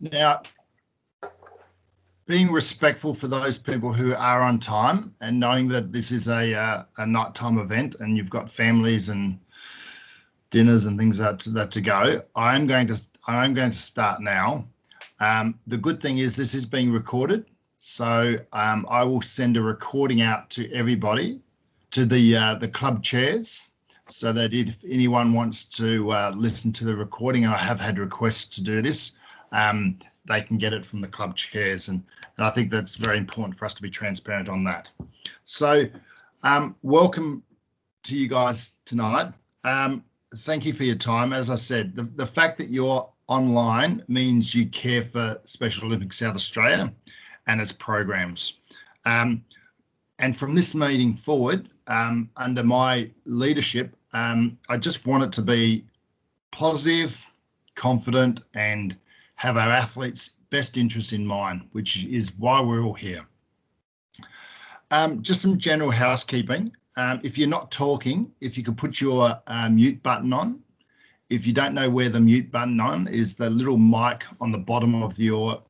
Now, being respectful for those people who are on time and knowing that this is a nighttime event and you've got families and dinners and things that to go, I'm going to start now. The good thing is this is being recorded, so I will send a recording out to everybody, to the club chairs, so that if anyone wants to listen to the recording, and I have had requests to do this, they can get it from the club chairs, and I think that's very important for us to be transparent on that. So welcome to you guys tonight. Thank you for your time. As I said, the fact that you're online means you care for Special Olympics South Australia and its programs. And from this meeting forward, under my leadership, I just want it to be positive, confident, and have our athletes' best interest in mind, which is why we're all here. Just some general housekeeping. If you're not talking, if you could put your mute button on. If you don't know where the mute button on is, the little mic on the bottom of your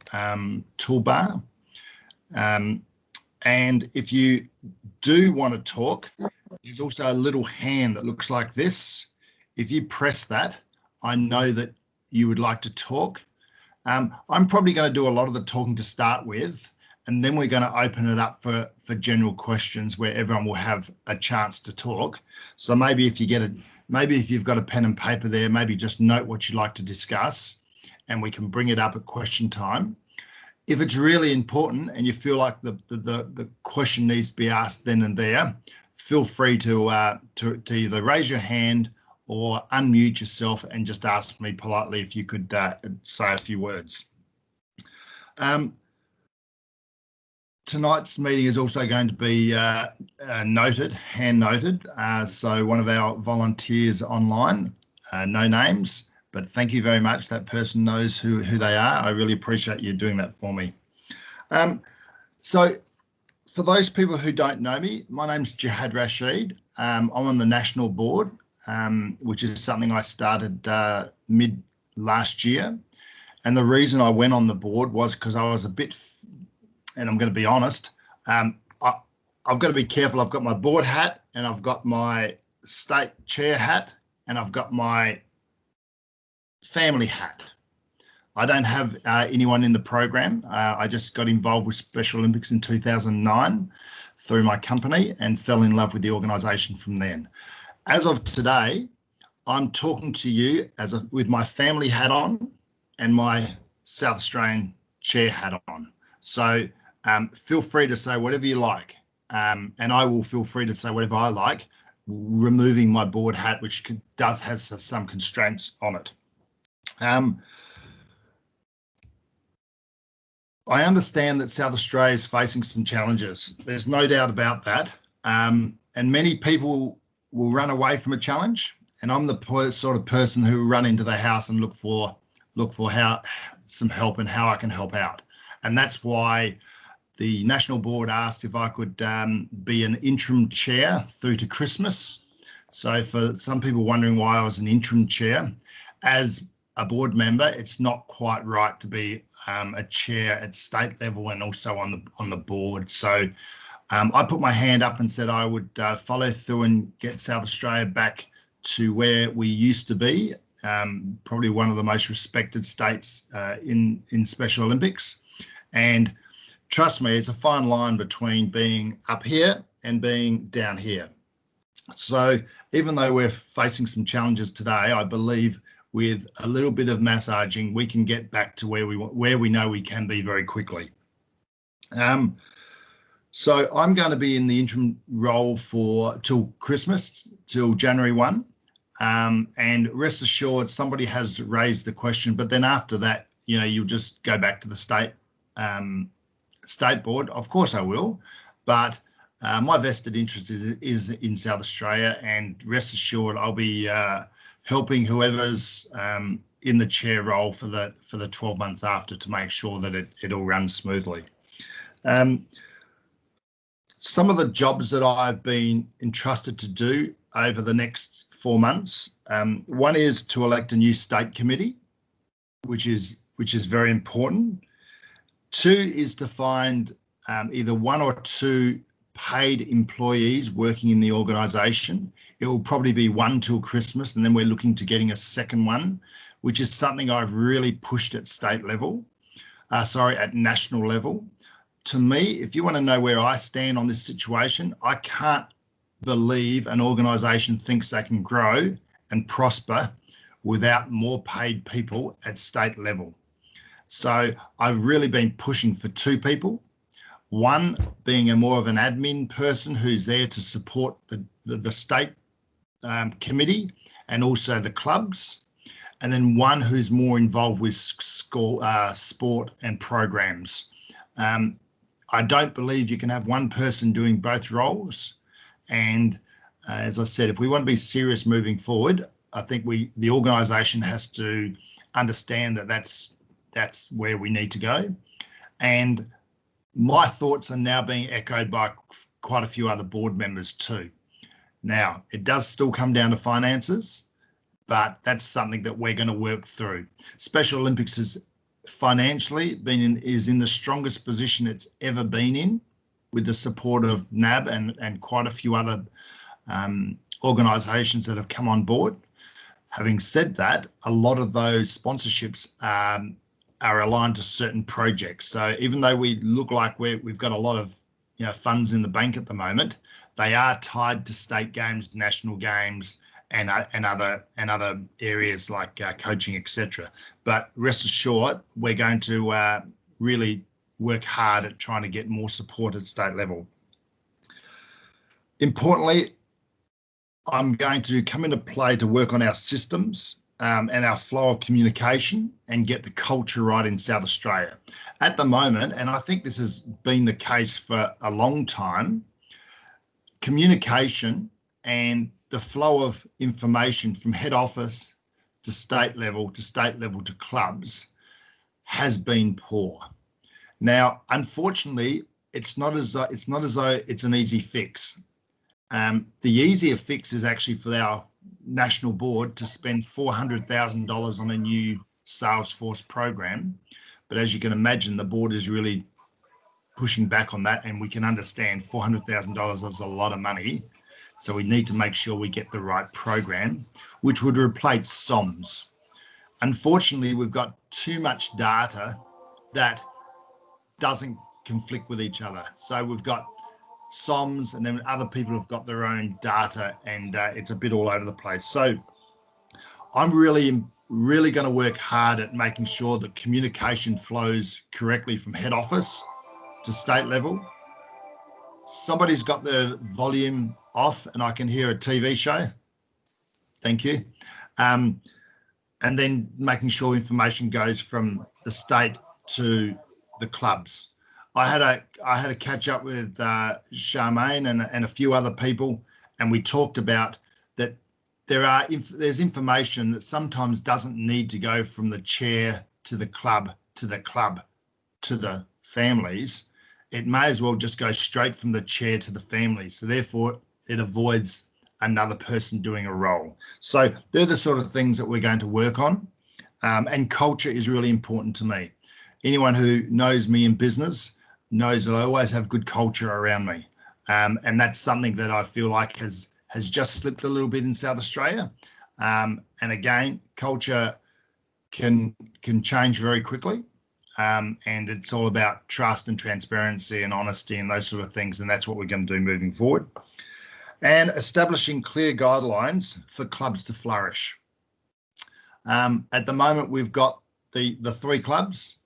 toolbar. And if you do want to talk, there's also a little hand that looks like this. If you press that, I know that you would like to talk. I'm probably going to do a lot of the talking to start with, and then we're going to open it up for general questions where everyone will have a chance to talk. So maybe if you've got a pen and paper there, maybe just note what you'd like to discuss, and we can bring it up at question time. If it's really important and you feel like the question needs to be asked then and there, feel free to either raise your hand or unmute yourself and just ask me politely if you could say a few words. Tonight's meeting is also going to be hand noted. So one of our volunteers online, no names, but thank you very much. That person knows who they are. I really appreciate you doing that for me. So for those people who don't know me, my name's Jehad Rasheed. I'm on the national board, which is something I started mid last year. And the reason I went on the board was because I was a bit, and I'm going to be honest, I've got to be careful. I've got my board hat and I've got my state chair hat and I've got my family hat. I don't have anyone in the program. I just got involved with Special Olympics in 2009 through my company and fell in love with the organisation from then. As of today, I'm talking to you with my family hat on and my South Australian chair hat on. So feel free to say whatever you like, and I will feel free to say whatever I like, removing my board hat, which has some constraints on it. I understand that South Australia is facing some challenges. There's no doubt about that, and many people will run away from a challenge, and I'm the sort of person who will run into the house and look for some help and how I can help out. And that's why the National Board asked if I could be an interim chair through to Christmas. So for some people wondering why I was an interim chair, as a board member, it's not quite right to be a chair at state level and also on the board. So I put my hand up and said I would follow through and get South Australia back to where we used to be, probably one of the most respected states in Special Olympics. And trust me, it's a fine line between being up here and being down here. So even though we're facing some challenges today, I believe with a little bit of massaging, we can get back to where we know we can be very quickly. So I'm going to be in the interim role till Christmas, till January 1. And rest assured, somebody has raised the question, but then after that, you'll just go back to the state board. Of course I will, but my vested interest is in South Australia, and rest assured I'll be helping whoever's in the chair role for the 12 months after to make sure that it all runs smoothly. Some of the jobs that I've been entrusted to do over the next 4 months, one is to elect a new state committee, which is which is very important. 2 is to find either 1 or 2 paid employees working in the organisation. It will probably be 1 till Christmas, and then we're looking to getting a second one, which is something I've really pushed at state level, at national level. To me, if you want to know where I stand on this situation, I can't believe an organisation thinks they can grow and prosper without more paid people at state level. So I've really been pushing for 2 people. 1 being a more of an admin person who's there to support the state committee and also the clubs, and then 1 who's more involved with sport and programs. I don't believe you can have 1 person doing both roles. And as I said, if we want to be serious moving forward, I think the organisation has to understand that that's where we need to go. And my thoughts are now being echoed by quite a few other board members too. Now, it does still come down to finances, but that's something that we're going to work through. Special Olympics is financially is in the strongest position it's ever been in, with the support of NAB and quite a few other organisations that have come on board. Having said that, a lot of those sponsorships are aligned to certain projects. So even though we look like we've got a lot of funds in the bank at the moment, they are tied to state games, national games, and other areas like coaching, etc. But rest assured, we're going to really work hard at trying to get more support at state level. Importantly, I'm going to come into play to work on our systems and our flow of communication and get the culture right in South Australia. At the moment, and I think this has been the case for a long time, communication and the flow of information from head office to state level to clubs has been poor. Now, unfortunately, it's not as though it's an easy fix. The easier fix is actually for our national board to spend $400,000 on a new Salesforce program. But as you can imagine, the board is really pushing back on that, and we can understand $400,000 is a lot of money. So we need to make sure we get the right program, which would replace SOMs. Unfortunately, we've got too much data that doesn't conflict with each other. So we've got SOMs, and then other people have got their own data, and it's a bit all over the place. So I'm really going to work hard at making sure that communication flows correctly from head office to state level. Somebody's got their volume off and I can hear a TV show. Thank you. And then making sure information goes from the state to the clubs. I had a catch up with Charmaine and a few other people, and we talked about that there's information that sometimes doesn't need to go from the chair to the club to the families. It may as well just go straight from the chair to the families. So therefore, it avoids another person doing a role. So they're the sort of things that we're going to work on. And culture is really important to me. Anyone who knows me in business knows that I always have good culture around me. And that's something that I feel like has just slipped a little bit in South Australia. And again, culture can change very quickly. And it's all about trust and transparency and honesty and those sort of things. And that's what we're going to do moving forward. And establishing clear guidelines for clubs to flourish. At the moment, we've got the 3 clubs.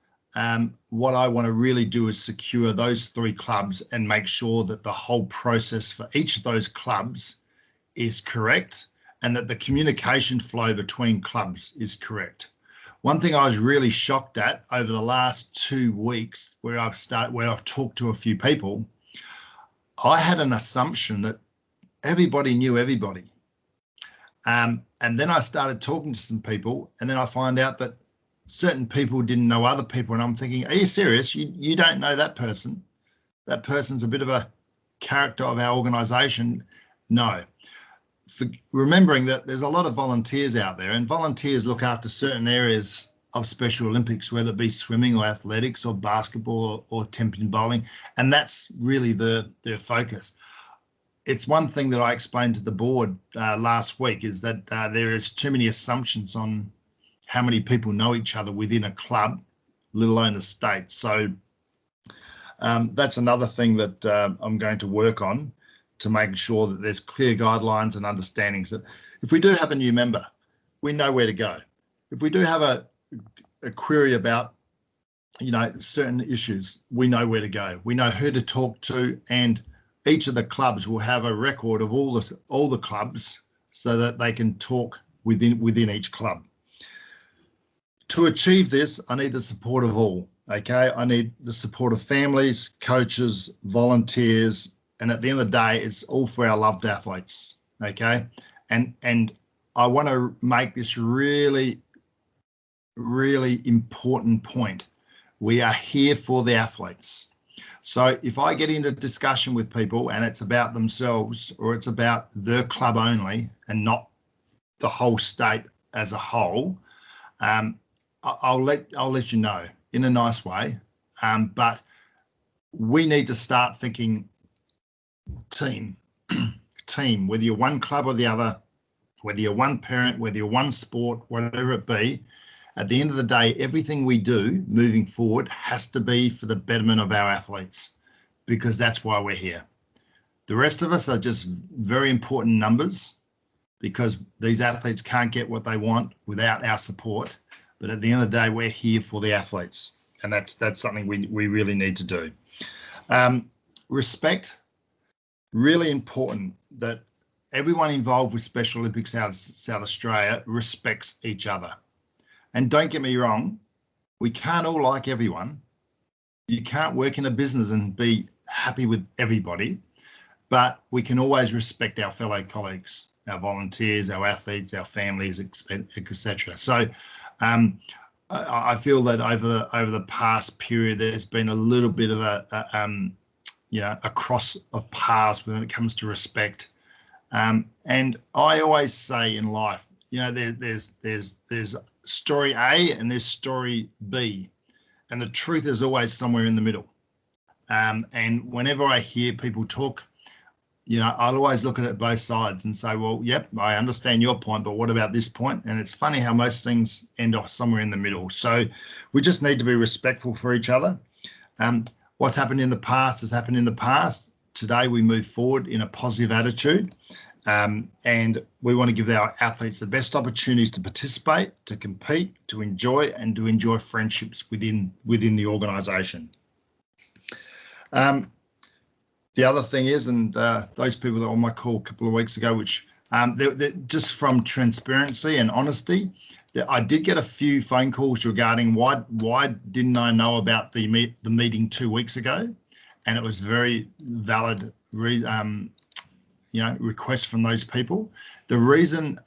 What I want to really do is secure those 3 clubs and make sure that the whole process for each of those clubs is correct and that the communication flow between clubs is correct. One thing I was really shocked at over the last 2 weeks where I've talked to a few people, I had an assumption that everybody knew everybody. And then I started talking to some people, and then I find out that certain people didn't know other people. And I'm thinking, are you serious? You don't know that person. That person's a bit of a character of our organisation. No. Remembering that there's a lot of volunteers out there, and volunteers look after certain areas of Special Olympics, whether it be swimming or athletics or basketball or 10-pin bowling. And that's really their focus. It's one thing that I explained to the board last week is that there is too many assumptions on how many people know each other within a club, let alone a state. So that's another thing that I'm going to work on, to make sure that there's clear guidelines and understandings that if we do have a new member, we know where to go. If we do have a query about, certain issues, we know where to go. We know who to talk to, and each of the clubs will have a record of all the clubs so that they can talk within each club. To achieve this, I need the support of all. Okay, I need the support of families, coaches, volunteers, and at the end of the day, it's all for our loved athletes. Okay, and I want to make this really, really important point. We are here for the athletes. So if I get into discussion with people and it's about themselves or it's about their club only and not the whole state as a whole, I'll let you know in a nice way. But we need to start thinking team, whether you're one club or the other, whether you're one parent, whether you're one sport, whatever it be. At the end of the day, everything we do moving forward has to be for the betterment of our athletes, because that's why we're here. The rest of us are just very important numbers, because these athletes can't get what they want without our support. But at the end of the day, we're here for the athletes, and that's something we really need to do. Respect, really important that everyone involved with Special Olympics South Australia respects each other. And don't get me wrong, we can't all like everyone. You can't work in a business and be happy with everybody, but we can always respect our fellow colleagues, our volunteers, our athletes, our families, etc. So I feel that over the past period, there's been a little bit of a cross of paths when it comes to respect. And I always say in life, there's story A and there's story B, and the truth is always somewhere in the middle. And whenever I hear people talk, I'll always look at it both sides and say, well, yep, I understand your point, but what about this point? And it's funny how most things end off somewhere in the middle. So we just need to be respectful for each other. What's happened in the past has happened in the past. Today we move forward in a positive attitude. And we want to give our athletes the best opportunities to participate, to compete, to enjoy, and to enjoy friendships within the organisation. The other thing is, and those people that were on my call a couple of weeks ago, which just from transparency and honesty, I did get a few phone calls regarding why didn't I know about the meeting 2 weeks ago, and it was very valid request from those people. The reason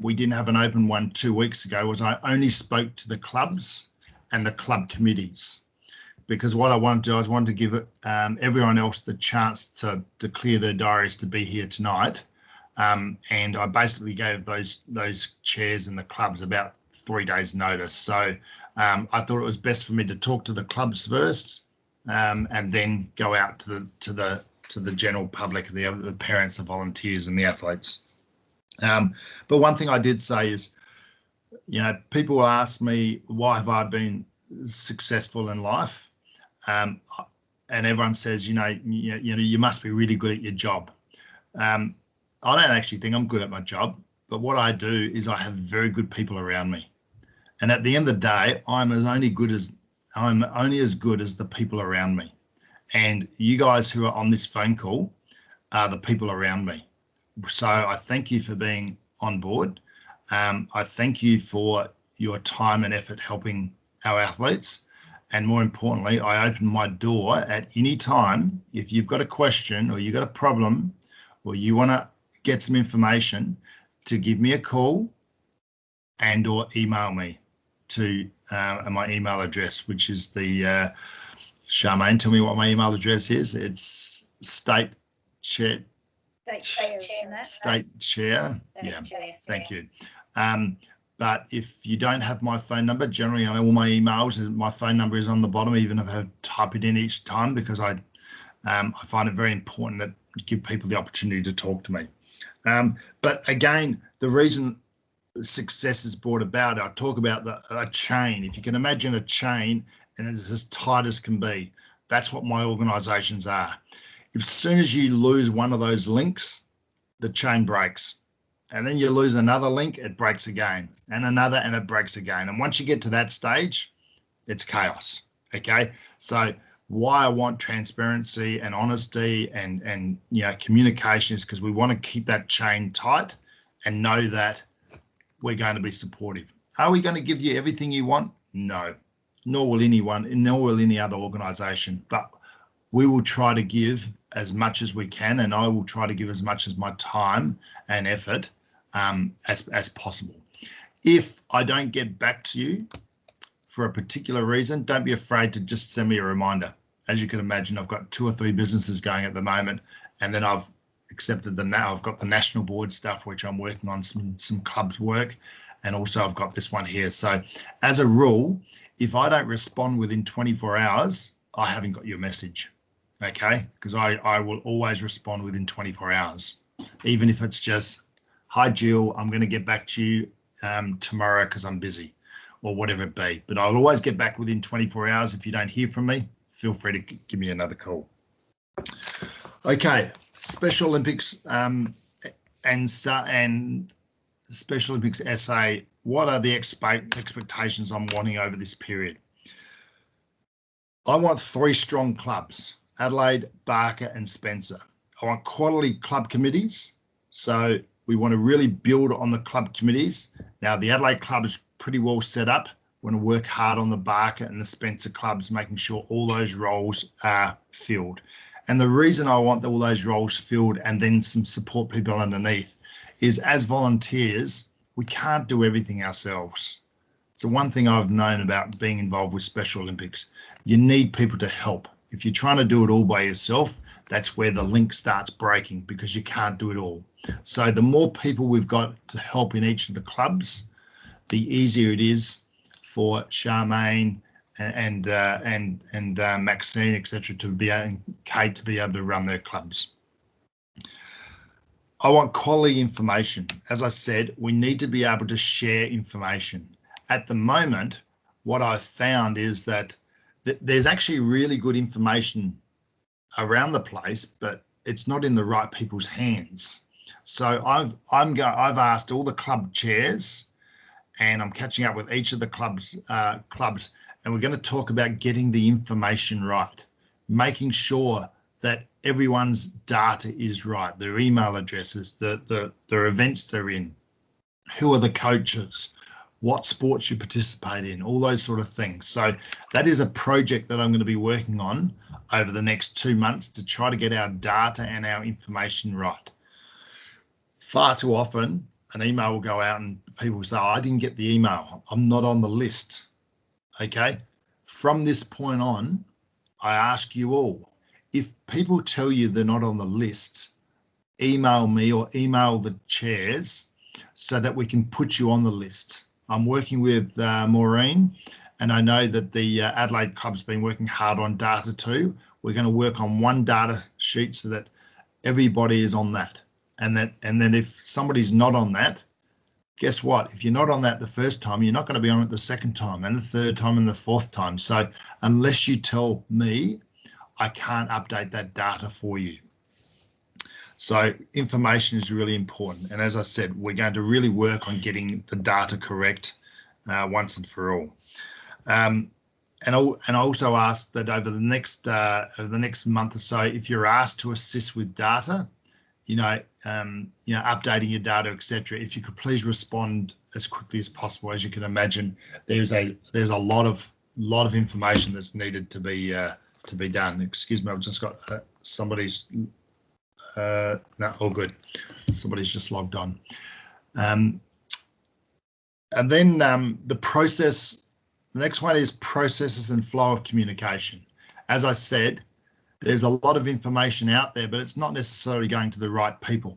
we didn't have an open one 2 weeks ago was I only spoke to the clubs and the club committees, because what I wanted to do, I wanted to give everyone else the chance to clear their diaries to be here tonight. And I basically gave those chairs in the clubs about 3 days notice. So I thought it was best for me to talk to the clubs first, and then go out to the general public, the parents, the volunteers, and the athletes. But one thing I did say is, people ask me, why have I been successful in life? And everyone says, you must be really good at your job. I don't actually think I'm good at my job, but what I do is I have very good people around me. And at the end of the day, I'm only as good as the people around me. And you guys who are on this phone call are the people around me. So I thank you for being on board. I thank you for your time and effort helping our athletes. And more importantly, I open my door at any time. If you've got a question or you've got a problem or you want to get some information, to give me a call and or email me to my email address, which is the Charmaine, tell me what my email address is. It's State Chair. Yeah, thank you. But if you don't have my phone number, generally on all my emails, my phone number is on the bottom, even if I have to type it in each time, because I find it very important that you give people the opportunity to talk to me. But again, the reason success is brought about, I talk about a chain. If you can imagine a chain and it's as tight as can be, that's what my organisations are. As soon as you lose one of those links, the chain breaks. And then you lose another link, it breaks again, and another, and it breaks again. And once you get to that stage, it's chaos. Okay. So why I want transparency and honesty and communication is because we want to keep that chain tight and know that we're going to be supportive. Are we going to give you everything you want? No, nor will anyone, nor will any other organisation. But we will try to give as much as we can, and I will try to give as much as my time and effort as possible. If I don't get back to you for a particular reason, don't be afraid to just send me a reminder. As you can imagine, I've got 2 or 3 businesses going at the moment, and then I've accepted I've got the national board stuff, which I'm working on some clubs work, and also I've got this one here. So as a rule, if I don't respond within 24 hours, I haven't got your message, okay? Because I will always respond within 24 hours, even if it's just, hi, Jill, I'm going to get back to you tomorrow because I'm busy, or whatever it be. But I'll always get back within 24 hours. If you don't hear from me, feel free to give me another call. Okay, Special Olympics and Special Olympics SA, what are the expectations I'm wanting over this period? I want 3 strong clubs, Adelaide, Barker and Spencer. I want quality club committees. So we want to really build on the club committees. Now, the Adelaide club is pretty well set up. We want to work hard on the Barker and the Spencer clubs, making sure all those roles are filled. And the reason I want all those roles filled and then some support people underneath is, as volunteers, we can't do everything ourselves. It's the one thing I've known about being involved with Special Olympics. You need people to help. If you're trying to do it all by yourself, that's where the link starts breaking, because you can't do it all. So the more people we've got to help in each of the clubs, the easier it is for Charmaine and Maxine, etc., to be and Kate to be able to run their clubs. I want quality information. As I said, we need to be able to share information. At the moment, what I've found is that there's actually really good information around the place, but it's not in the right people's hands. So I've asked all the club chairs, and I'm catching up with each of the clubs, and we're going to talk about getting the information right, making sure that everyone's data is right, their email addresses, the events they're in, who are the coaches, what sports you participate in, all those sort of things. So that is a project that I'm going to be working on over the next 2 months to try to get our data and our information right. Far too often, an email will go out and people say, oh, I didn't get the email, I'm not on the list. Okay, from this point on, I ask you all, if people tell you they're not on the list, email me or email the chairs so that we can put you on the list. I'm working with Maureen, and I know that the Adelaide Club's been working hard on data too. We're going to work on one data sheet so that everybody is on that. And then if somebody's not on that, guess what? If you're not on that the first time, you're not going to be on it the second time and the third time and the fourth time. So unless you tell me, I can't update that data for you. So information is really important. And as I said, we're going to really work on getting the data correct once and for all. And I also ask that over the next month or so, if you're asked to assist with data, updating your data, etc., if you could please respond as quickly as possible. As you can imagine, there's a lot of information that's needed to be done. Excuse me, I've just got somebody's. No, all good. Somebody's just logged on. And then the process. The next one is processes and flow of communication. As I said, there's a lot of information out there, but it's not necessarily going to the right people.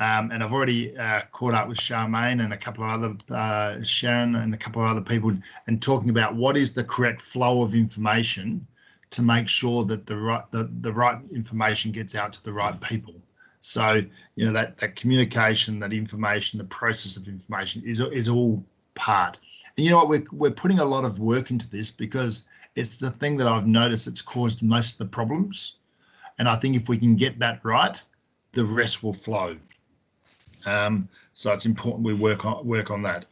And I've already caught up with Charmaine and a couple of other, Sharon and a couple of other people, and talking about what is the correct flow of information to make sure that the right information gets out to the right people. So, you know, that communication, that information, the process of information is all part. And you know what, we're putting a lot of work into this because it's the thing that I've noticed it's caused most of the problems. And I think if we can get that right, the rest will flow. So it's important we work on that.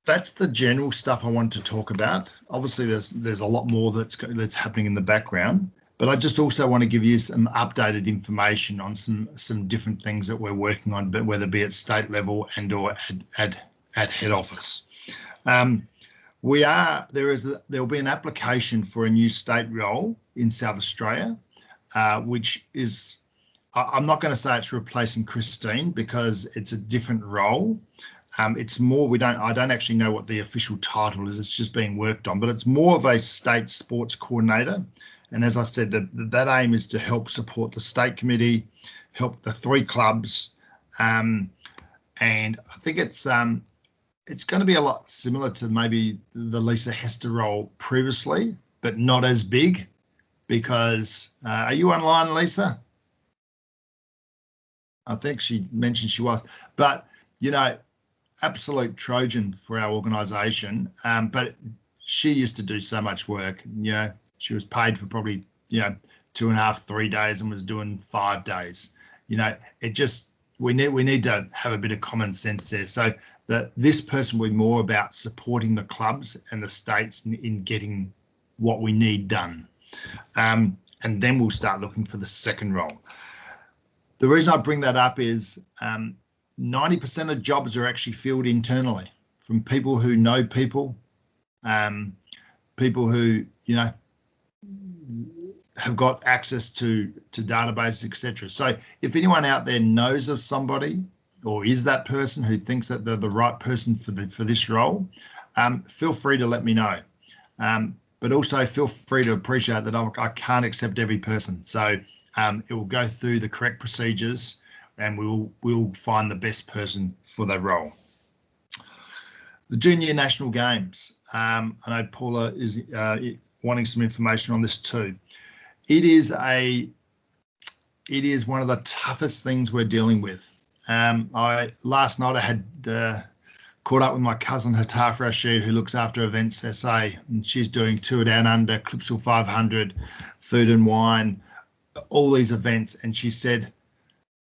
That's the general stuff I want to talk about. Obviously, there's a lot more that's happening in the background, but I just also want to give you some updated information on some different things that we're working on, but whether it be at state level and or at head office. There will be an application for a new state role in South Australia, which is, I'm not going to say it's replacing Christine because it's a different role. It's more, I don't actually know what the official title is. It's just being worked on, but it's more of a state sports coordinator. And as I said, that aim is to help support the state committee, help the 3 clubs. And I think it's going to be a lot similar to maybe the Lisa Hester role previously, but not as big because, are you online, Lisa? I think she mentioned she was, but, you know, absolute Trojan for our organisation, but she used to do so much work. You know, she was paid for probably, you know, 2.5, 3 days and was doing 5 days. You know, it just, we need to have a bit of common sense there. So this person will be more about supporting the clubs and the states in getting what we need done. And then we'll start looking for the second role. The reason I bring that up is 90% of jobs are actually filled internally from people who know people, people who, you know, have got access to databases, etc. So if anyone out there knows of somebody or is that person who thinks that they're the right person for this role, feel free to let me know. But also feel free to appreciate that I can't accept every person. So it will go through the correct procedures and we'll find the best person for that role. The Junior National Games. I know Paula is wanting some information on this too. It is one of the toughest things we're dealing with. Last night I had caught up with my cousin Hataf Rasheed, who looks after Events SA, and she's doing Tour Down Under, Clipsal 500, Food and Wine, all these events, and she said,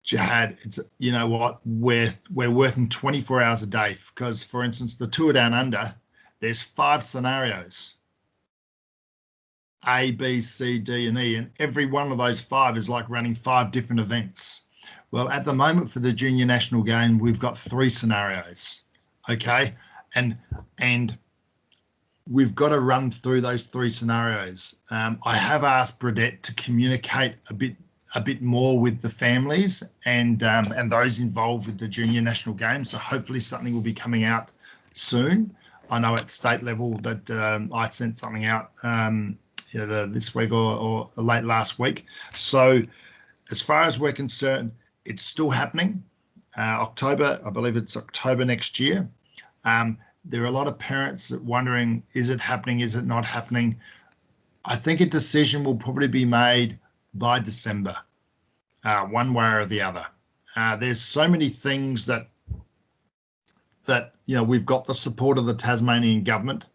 Jehad, it's, you know what, we're working 24 hours a day because, for instance, the Tour Down Under, there's 5 scenarios, A, B, C, D, and E, and every one of those 5 is like running 5 different events. Well, at the moment for the Junior National Game, we've got 3 scenarios, okay, and we've got to run through those 3 scenarios. I have asked Burdett to communicate a bit more with the families and those involved with the Junior National Games. So hopefully something will be coming out soon. I know at state level that I sent something out this week or late last week. So as far as we're concerned, it's still happening. October, I believe it's October next year. There are a lot of parents wondering, is it happening? Is it not happening? I think a decision will probably be made by December, one way or the other. There's so many things that you know, we've got the support of the Tasmanian government,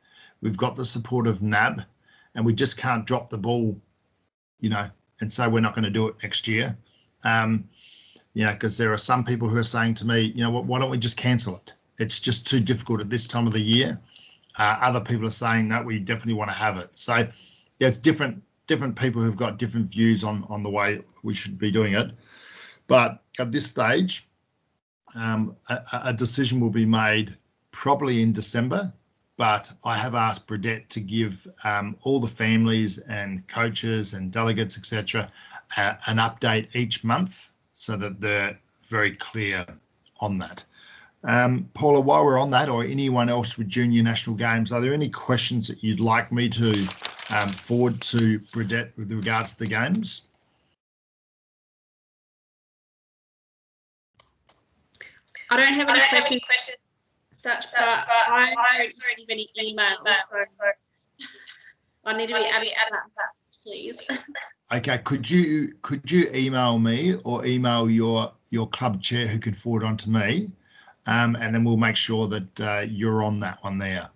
we've got the support of NAB, and we just can't drop the ball, you know, and say we're not going to do it next year. You know, because there are some people who are saying to me, you know, why don't we just cancel it? It's just too difficult at this time of the year. Other people are saying, no, we definitely want to have it. So there's different people who've got different views on the way we should be doing it. But at this stage, a decision will be made probably in December. But I have asked Burdett to give all the families and coaches and delegates, etc., an update each month so that they're very clear on that. Paula, while we're on that, or anyone else with Junior National Games, are there any questions that you'd like me to forward to Burdett with regards to the games? I don't have any questions such, but I don't receive any emails, so I need to be added to that list, please. Okay, could you email me or email your club chair who can forward on to me, and then we'll make sure that you're on that one there.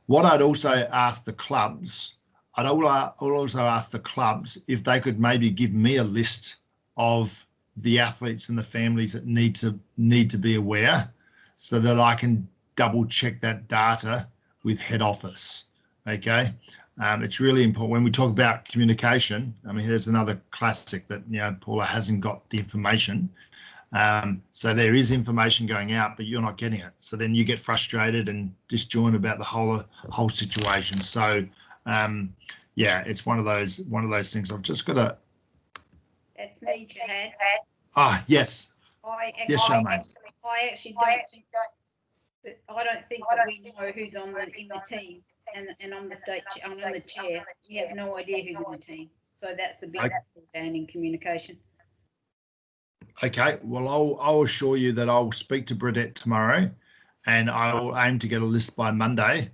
What I'd also ask the clubs, I'd also ask the clubs if they could maybe give me a list of the athletes and the families that need to be aware, so that I can double check that data with head office. Okay. It's really important when we talk about communication. I mean, there's another classic that, you know, Paula hasn't got the information. So there is information going out, but you're not getting it. So then you get frustrated and disjointed about the whole situation. So yeah, it's one of those things. I've just got to. That's me, Jehad. Ah, yes. Yes, Charmaine. I actually don't think that we know who's in the team, and I'm I'm the chair. We have no idea who's in the team, so that's a big down in communication. Okay, well, I'll assure you that I'll speak to Burdett tomorrow, and I will aim to get a list by Monday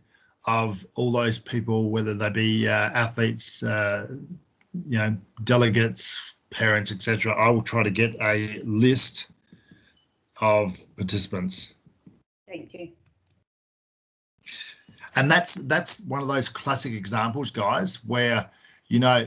of all those people, whether they be athletes, you know, delegates, parents, etc. I will try to get a list of participants. Thank you. And that's one of those classic examples, guys, where, you know,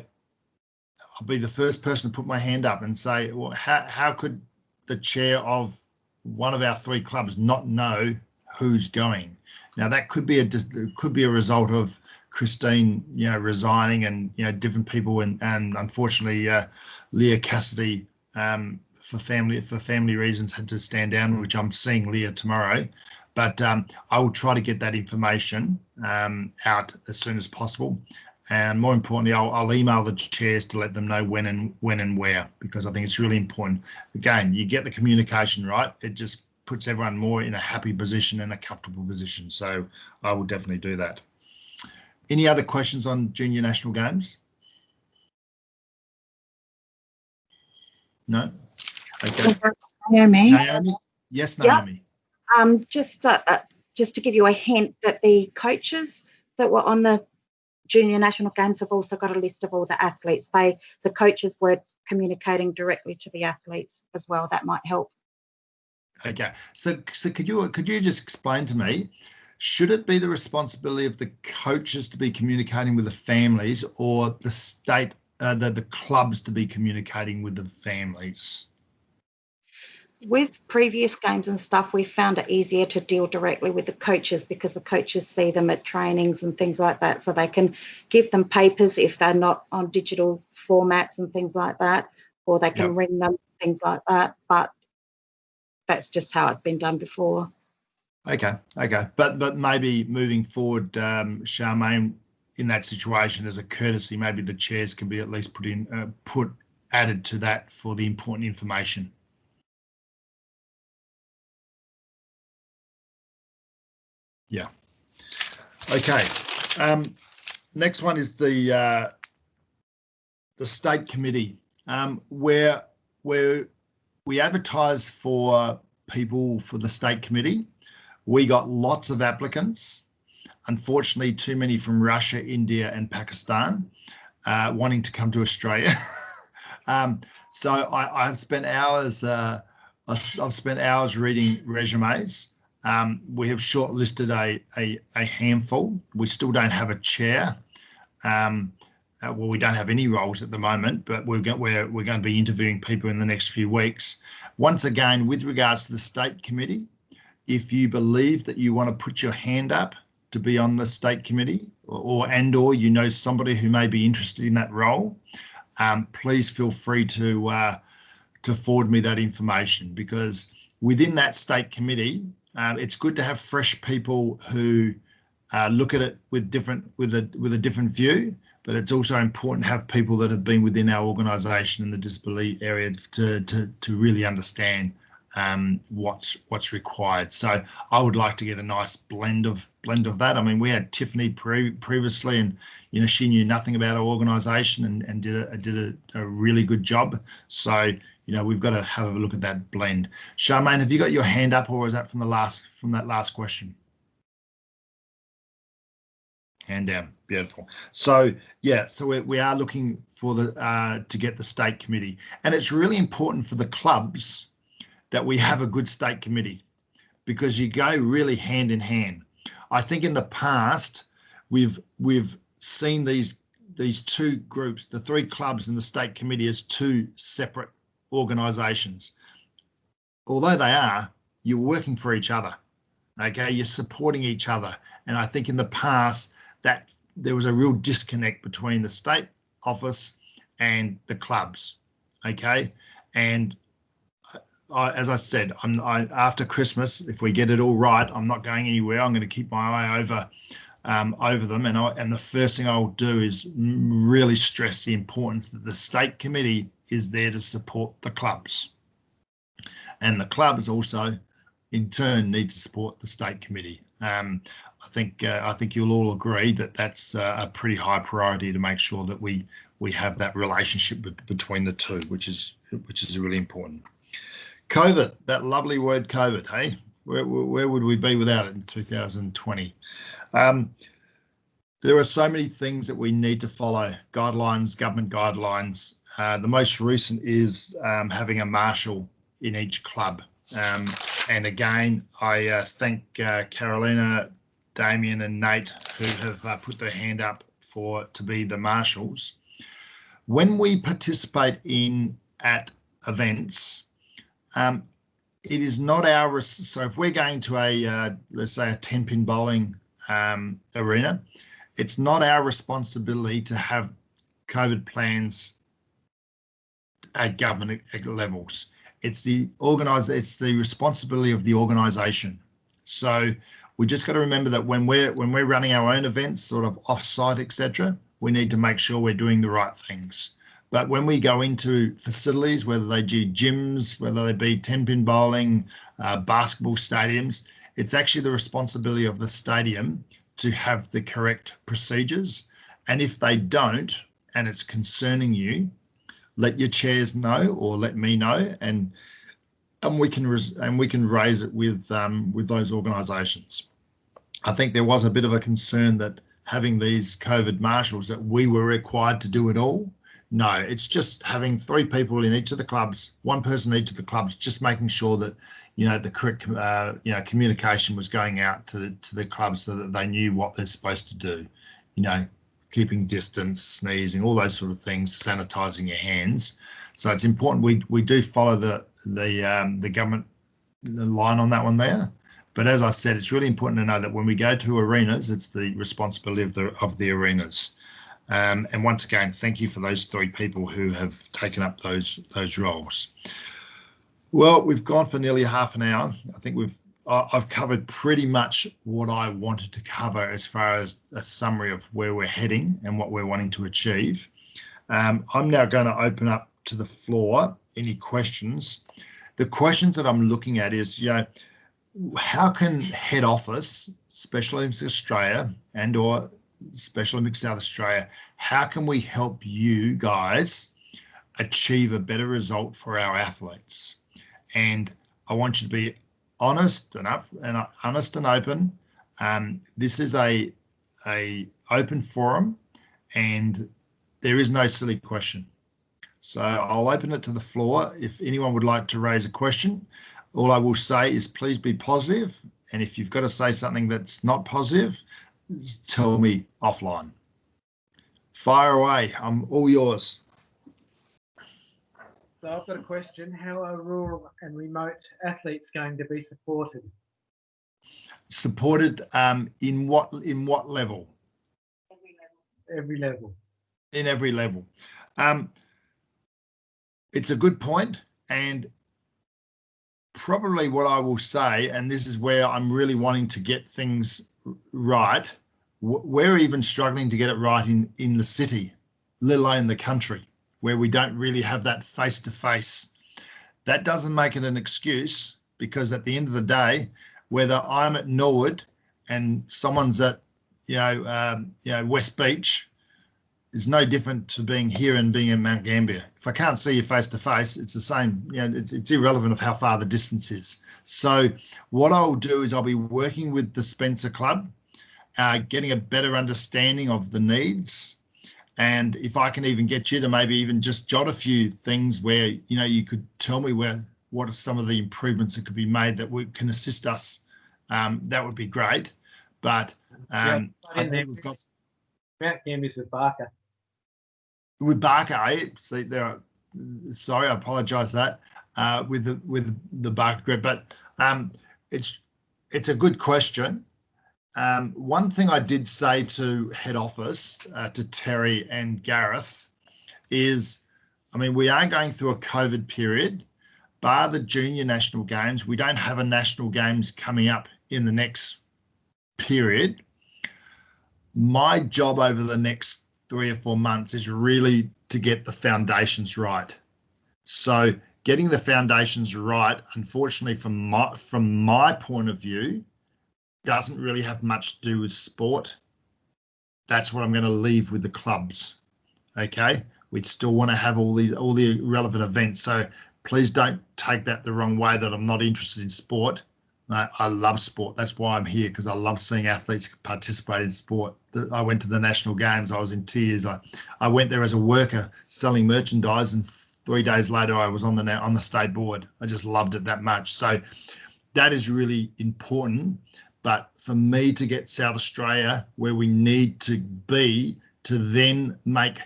I'll be the first person to put my hand up and say, well, how could the chair of one of our 3 clubs not know who's going? Now that could be a result of Christine, you know, resigning, and, you know, different people, and unfortunately Leah Cassidy for family reasons had to stand down, which I'm seeing Leah tomorrow. But I will try to get that information out as soon as possible. And more importantly, I'll email the chairs to let them know when and where, because I think it's really important. Again, you get the communication right, it just puts everyone more in a happy position and a comfortable position. So I will definitely do that. Any other questions on Junior National Games? No? Okay. Naomi? Yes, Naomi. Yep. Just to give you a hint that the coaches that were on the Junior National Games have also got a list of all the athletes. The coaches were communicating directly to the athletes as well. That might help. Okay, so could you just explain to me, should it be the responsibility of the coaches to be communicating with the families, or the state, the clubs to be communicating with the families? With previous games and stuff, we found it easier to deal directly with the coaches, because the coaches see them at trainings and things like that, so they can give them papers if they're not on digital formats and things like that, or they can ring them, things like that. But that's just how it's been done before. Okay. But maybe moving forward, Charmaine, in that situation, as a courtesy, maybe the chairs can be at least added to that for the important information. Yeah. Okay. Next one is the state committee, where we advertised for people for the state committee. We got lots of applicants. Unfortunately, too many from Russia, India, and Pakistan wanting to come to Australia. So I've spent hours. I've spent hours reading resumes. We have shortlisted a handful. We still don't have a chair. Well, we don't have any roles at the moment, but we're going to be interviewing people in the next few weeks. Once again, with regards to the state committee, if you believe that you want to put your hand up to be on the state committee, or you know somebody who may be interested in that role, please feel free to forward me that information, because within that state committee, it's good to have fresh people who look at it with a different view, but it's also important to have people that have been within our organisation in the disability area to really understand what's required. So I would like to get a nice blend of that. I mean, we had Tiffany previously, and you know, she knew nothing about our organisation and did a really good job. So we've got to have a look at that blend. Charmaine, have you got your hand up, or is that from that last question? Hand down. Beautiful. So yeah, so we are looking for to get the state committee, and it's really important for the clubs that we have a good state committee, because you go really hand in hand. I think in the past we've seen these two groups, the three clubs and the state committee, as two separate organisations. Although they are, you're working for each other. Okay, you're supporting each other, and I think in the past that there was a real disconnect between the state office and the clubs. Okay, and as I said, after Christmas, if we get it all right, I'm not going anywhere. I'm going to keep my eye over them, and the first thing I'll do is really stress the importance that the state committee is there to support the clubs, and the clubs also in turn need to support the state committee. I think you'll all agree that that's a pretty high priority to make sure that we have that relationship between the two, which is really important. COVID, that lovely word COVID, hey? Where would we be without it in 2020? There are so many things that we need to follow, guidelines, government guidelines. The most recent is having a marshal in each club. And again, I thank Carolina, Damien and Nate, who have put their hand up to be the marshals. When we participate at events, it is not our, so if we're going to let's say a 10-pin bowling arena, it's not our responsibility to have COVID plans at government levels. It's the responsibility of the organisation. So we just got to remember that when we're running our own events, sort of off-site, etc., we need to make sure we're doing the right things. But when we go into facilities, whether they do gyms, whether they be 10-pin bowling, basketball stadiums, it's actually the responsibility of the stadium to have the correct procedures. And if they don't, and it's concerning you, let your chairs know or let me know, and we can raise it with those organisations. I think there was a bit of a concern that having these COVID marshals, that we were required to do it all. No, it's just having 3 people in each of the clubs, 1 person in each of the clubs, just making sure that the correct communication was going out to the clubs so that they knew what they're supposed to do. Keeping distance, sneezing, all those sort of things, sanitising your hands. So it's important we do follow the government line on that one there. But as I said, it's really important to know that when we go to arenas, it's the responsibility of the arenas. And once again, thank you for those 3 people who have taken up those roles. Well, we've gone for nearly half an hour. I think I've covered pretty much what I wanted to cover as far as a summary of where we're heading and what we're wanting to achieve. I'm now going to open up to the floor. Any questions? The questions that I'm looking at is, how can head office, Special Olympics Australia and or Special Olympics South Australia, how can we help you guys achieve a better result for our athletes? And I want you to be honest and open. This is a open forum, and there is no silly question. So I'll open it to the floor. If anyone would like to raise a question, all I will say is please be positive. And if you've got to say something that's not positive, just tell me offline. Fire away. I'm all yours. So I've got a question. How are rural and remote athletes going to be supported? Supported in what level? Every level. In every level. It's a good point, and probably what I will say, and this is where I'm really wanting to get things right, we're even struggling to get it right in the city, let alone the country, where we don't really have that face-to-face. That doesn't make it an excuse, because at the end of the day, whether I'm at Norwood and someone's at West Beach, is no different to being here and being in Mount Gambier. If I can't see you face to face, it's the same. You know, it's irrelevant of how far the distance is. So what I'll do is I'll be working with the Spencer Club, getting a better understanding of the needs. And if I can even get you to maybe even just jot a few things where, you know, you could tell me what are some of the improvements that could be made that can assist us, that would be great. But I think we've got Mount Gambier's with Barker. With Barker, see there. Sorry, I apologise that with the Barker group, but it's a good question. One thing I did say to head office, to Terry and Gareth, is, I mean, we are going through a COVID period. Bar the junior national games, we don't have a national games coming up in the next period. My job over the next 3 or 4 months is really to get the foundations right. So getting the foundations right, unfortunately, from my point of view, doesn't really have much to do with sport. That's what I'm going to leave with the clubs. Okay, we still want to have all the relevant events. So please don't take that the wrong way that I'm not interested in sport. I love sport. That's why I'm here, because I love seeing athletes participate in sport. I went to the national games. I was in tears. I went there as a worker selling merchandise, and 3 days later I was on the state board. I just loved it that much. So that is really important. But for me to get South Australia where we need to be to then make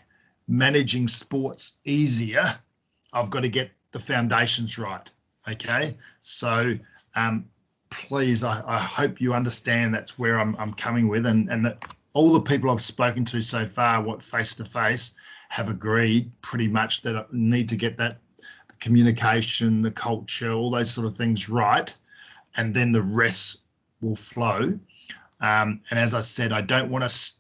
managing sports easier, I've got to get the foundations right. Okay, so please, I hope you understand that's where I'm coming with, and that all the people I've spoken to so far, what face to face, have agreed pretty much that I need to get that the communication, the culture, all those sort of things right, and then the rest will flow. And as I said, I don't want to.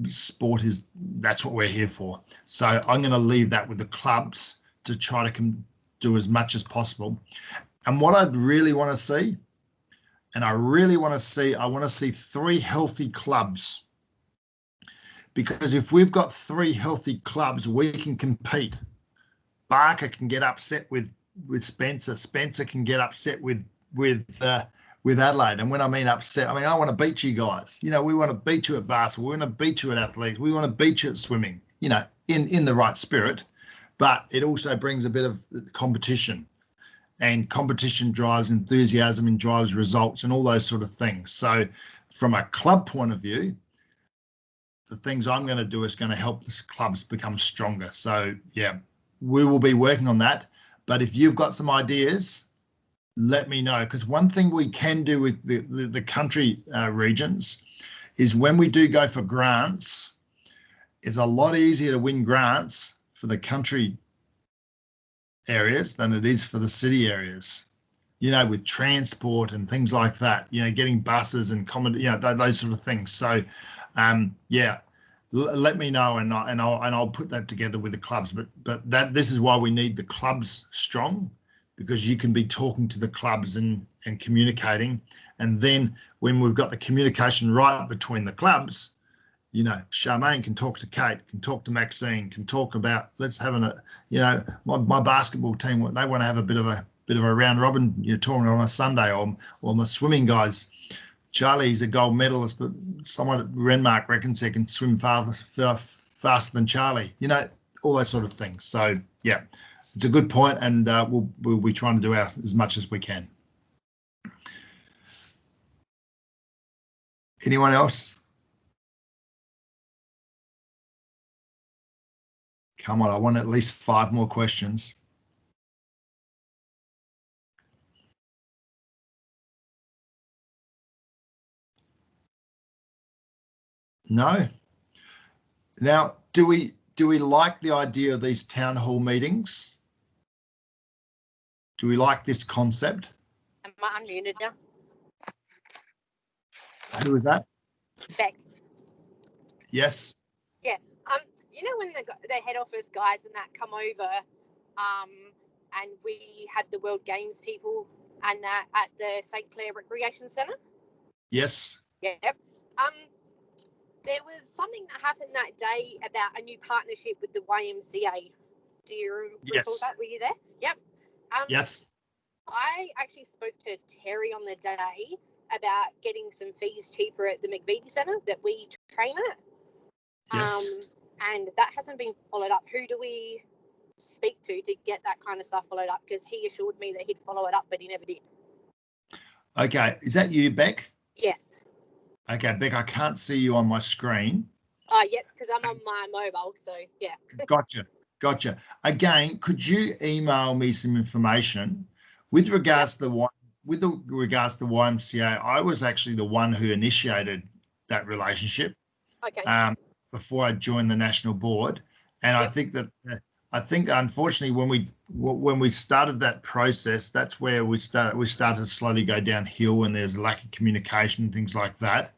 Sport is, that's what we're here for. So I'm going to leave that with the clubs to try to do as much as possible. And what I'd really want to see, I want to see 3 healthy clubs. Because if we've got 3 healthy clubs, we can compete. Barker can get upset with Spencer. Spencer can get upset with Adelaide. And when I mean upset, I mean, I want to beat you guys. You know, we want to beat you at basketball. We want to beat you at athletics. We want to beat you at swimming, you know, in the right spirit. But it also brings a bit of competition. And competition drives enthusiasm and drives results and all those sort of things. So from a club point of view, the things I'm going to do is going to help the clubs become stronger. So, yeah, we will be working on that. But if you've got some ideas, let me know. Because one thing we can do with the country regions is when we do go for grants, it's a lot easier to win grants for the country areas than it is for the city areas, you know, with transport and things like that, you know, getting buses and those sort of things. So yeah, let me know, and I'll put that together with the clubs, but this is why we need the clubs strong, because you can be talking to the clubs and communicating, and then when we've got the communication right between the clubs, you know, Charmaine can talk to Kate, can talk to Maxine, can talk about, let's have my basketball team, they want to have a bit of a round robin, you're tournament on a Sunday, or my swimming guys. Charlie's a gold medalist, but someone at Renmark reckons they can swim faster than Charlie, you know, all those sort of things. So yeah, it's a good point, and we'll be trying to do as much as we can. Anyone else? Come on, I want at least 5 more questions. No. Now, do we like the idea of these town hall meetings? Do we like this concept? Am I unmuted now? Who is that? Beck. Yes. Yeah. You know when the head office guys and that come over, and we had the World Games people and that at the St. Clair Recreation Centre? Yes. Yep. There was something that happened that day about a new partnership with the YMCA. Do you recall Yes. that? Were you there? Yep. Yes. I actually spoke to Terry on the day about getting some fees cheaper at the McVitie Centre that we train at. Yes. And that hasn't been followed up. Who do we speak to get that kind of stuff followed up? Because he assured me that he'd follow it up, but he never did. Okay. Is that you, Beck? Yes. Okay, Beck, I can't see you on my screen. Yep, because I'm on my mobile, so yeah. Gotcha. Again, could you email me some information with regards to the YMCA? I was actually the one who initiated that relationship. Okay. Before I joined the national board, and Yep. I think unfortunately when we started that process, that's where we started to slowly go downhill, and there's a lack of communication and things like that.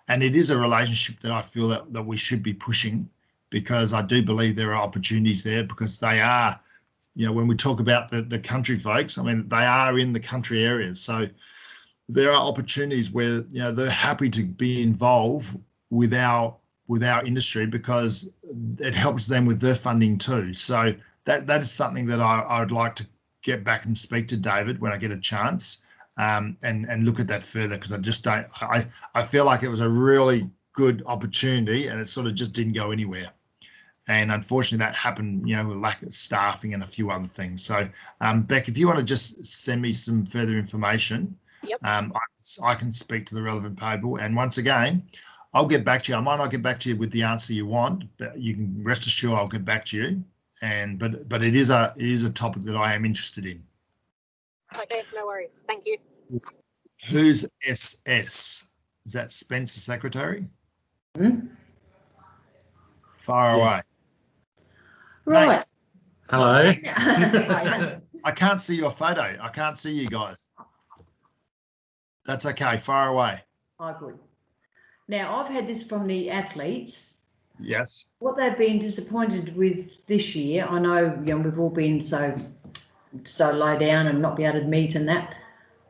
And it is a relationship that I feel that we should be pushing, because I do believe there are opportunities there, because they are, when we talk about the country folks, I mean, they are in the country areas. So there are opportunities where, they're happy to be involved with our industry, because it helps them with their funding too. So that is something that I would like to get back and speak to David when I get a chance, and look at that further, because I just don't. I feel like it was a really good opportunity, and it sort of just didn't go anywhere. And unfortunately, that happened, with lack of staffing and a few other things. So, Beck, if you want to just send me some further information, Yep. I can speak to the relevant people. And once again, I'll get back to you. I might not get back to you with the answer you want, but you can rest assured I'll get back to you. But it is a topic that I am interested in. Okay, no worries. Thank you. Who's SS? Is that Spencer Secretary? Far away. Right. Mate, Hello. I can't see your photo. I can't see you guys. That's okay. Far away. Oh, good. Now, I've had this from the athletes. Yes. What they've been disappointed with this year, I know, we've all been so low down and not be able to meet and that,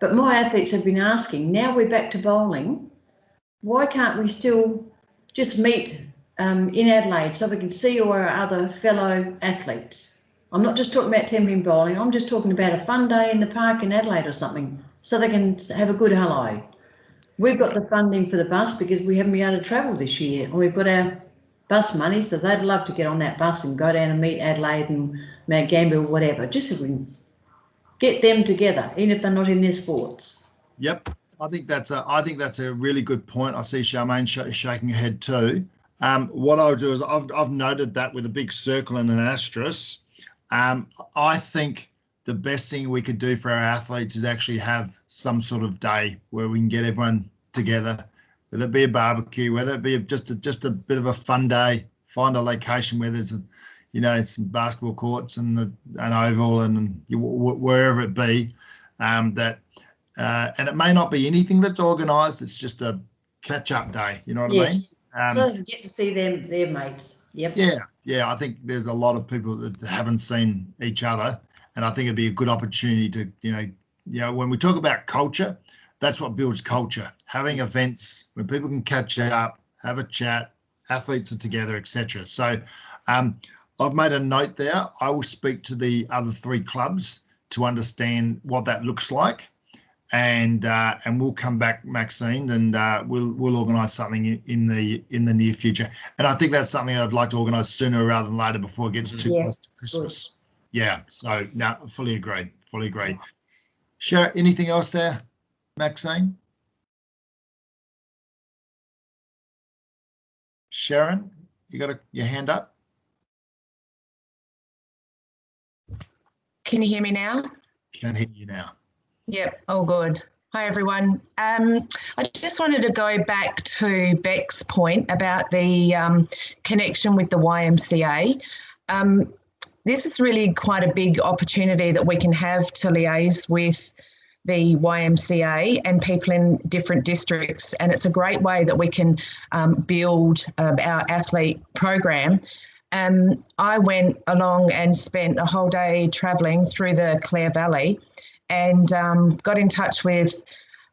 but my athletes have been asking, now we're back to bowling, why can't we still just meet in Adelaide so we can see all our other fellow athletes? I'm not just talking about temping bowling, I'm just talking about a fun day in the park in Adelaide or something, so they can have a good hello. We've got the funding for the bus because we haven't been able to travel this year, and we've got our bus money, so they'd love to get on that bus and go down and meet Adelaide and Mount Gambier or whatever, just so we can get them together, even if they're not in their sports. Yep. I think that's a really good point. I see Charmaine shaking her head too. What I'll do is I've noted that with a big circle and an asterisk. I think the best thing we could do for our athletes is actually have some sort of day where we can get everyone together, whether it be a barbecue, whether it be just a bit of a fun day, find a location where there's some basketball courts and an oval and wherever it be, and it may not be anything that's organised. It's just a catch-up day. You know what I mean? So you get to see their mates. Yep. Yeah. I think there's a lot of people that haven't seen each other, and I think it'd be a good opportunity to, when we talk about culture, that's what builds culture. Having events where people can catch up, have a chat, athletes are together, etc. So, I've made a note there. I will speak to the other 3 clubs to understand what that looks like, and we'll come back, Maxine, and we'll organise something in the near future. And I think that's something I'd like to organise sooner rather than later, before it gets too close to Christmas. Good. Yeah. So no, fully agree. Sharon, anything else there, Maxine? Sharon, you got your hand up? Can you hear me now? Can hear you now. Yep, all good. Hi, everyone. I just wanted to go back to Beck's point about the connection with the YMCA. This is really quite a big opportunity that we can have to liaise with the YMCA and people in different districts, and it's a great way that we can build our athlete program. I went along and spent a whole day travelling through the Clare Valley, and got in touch with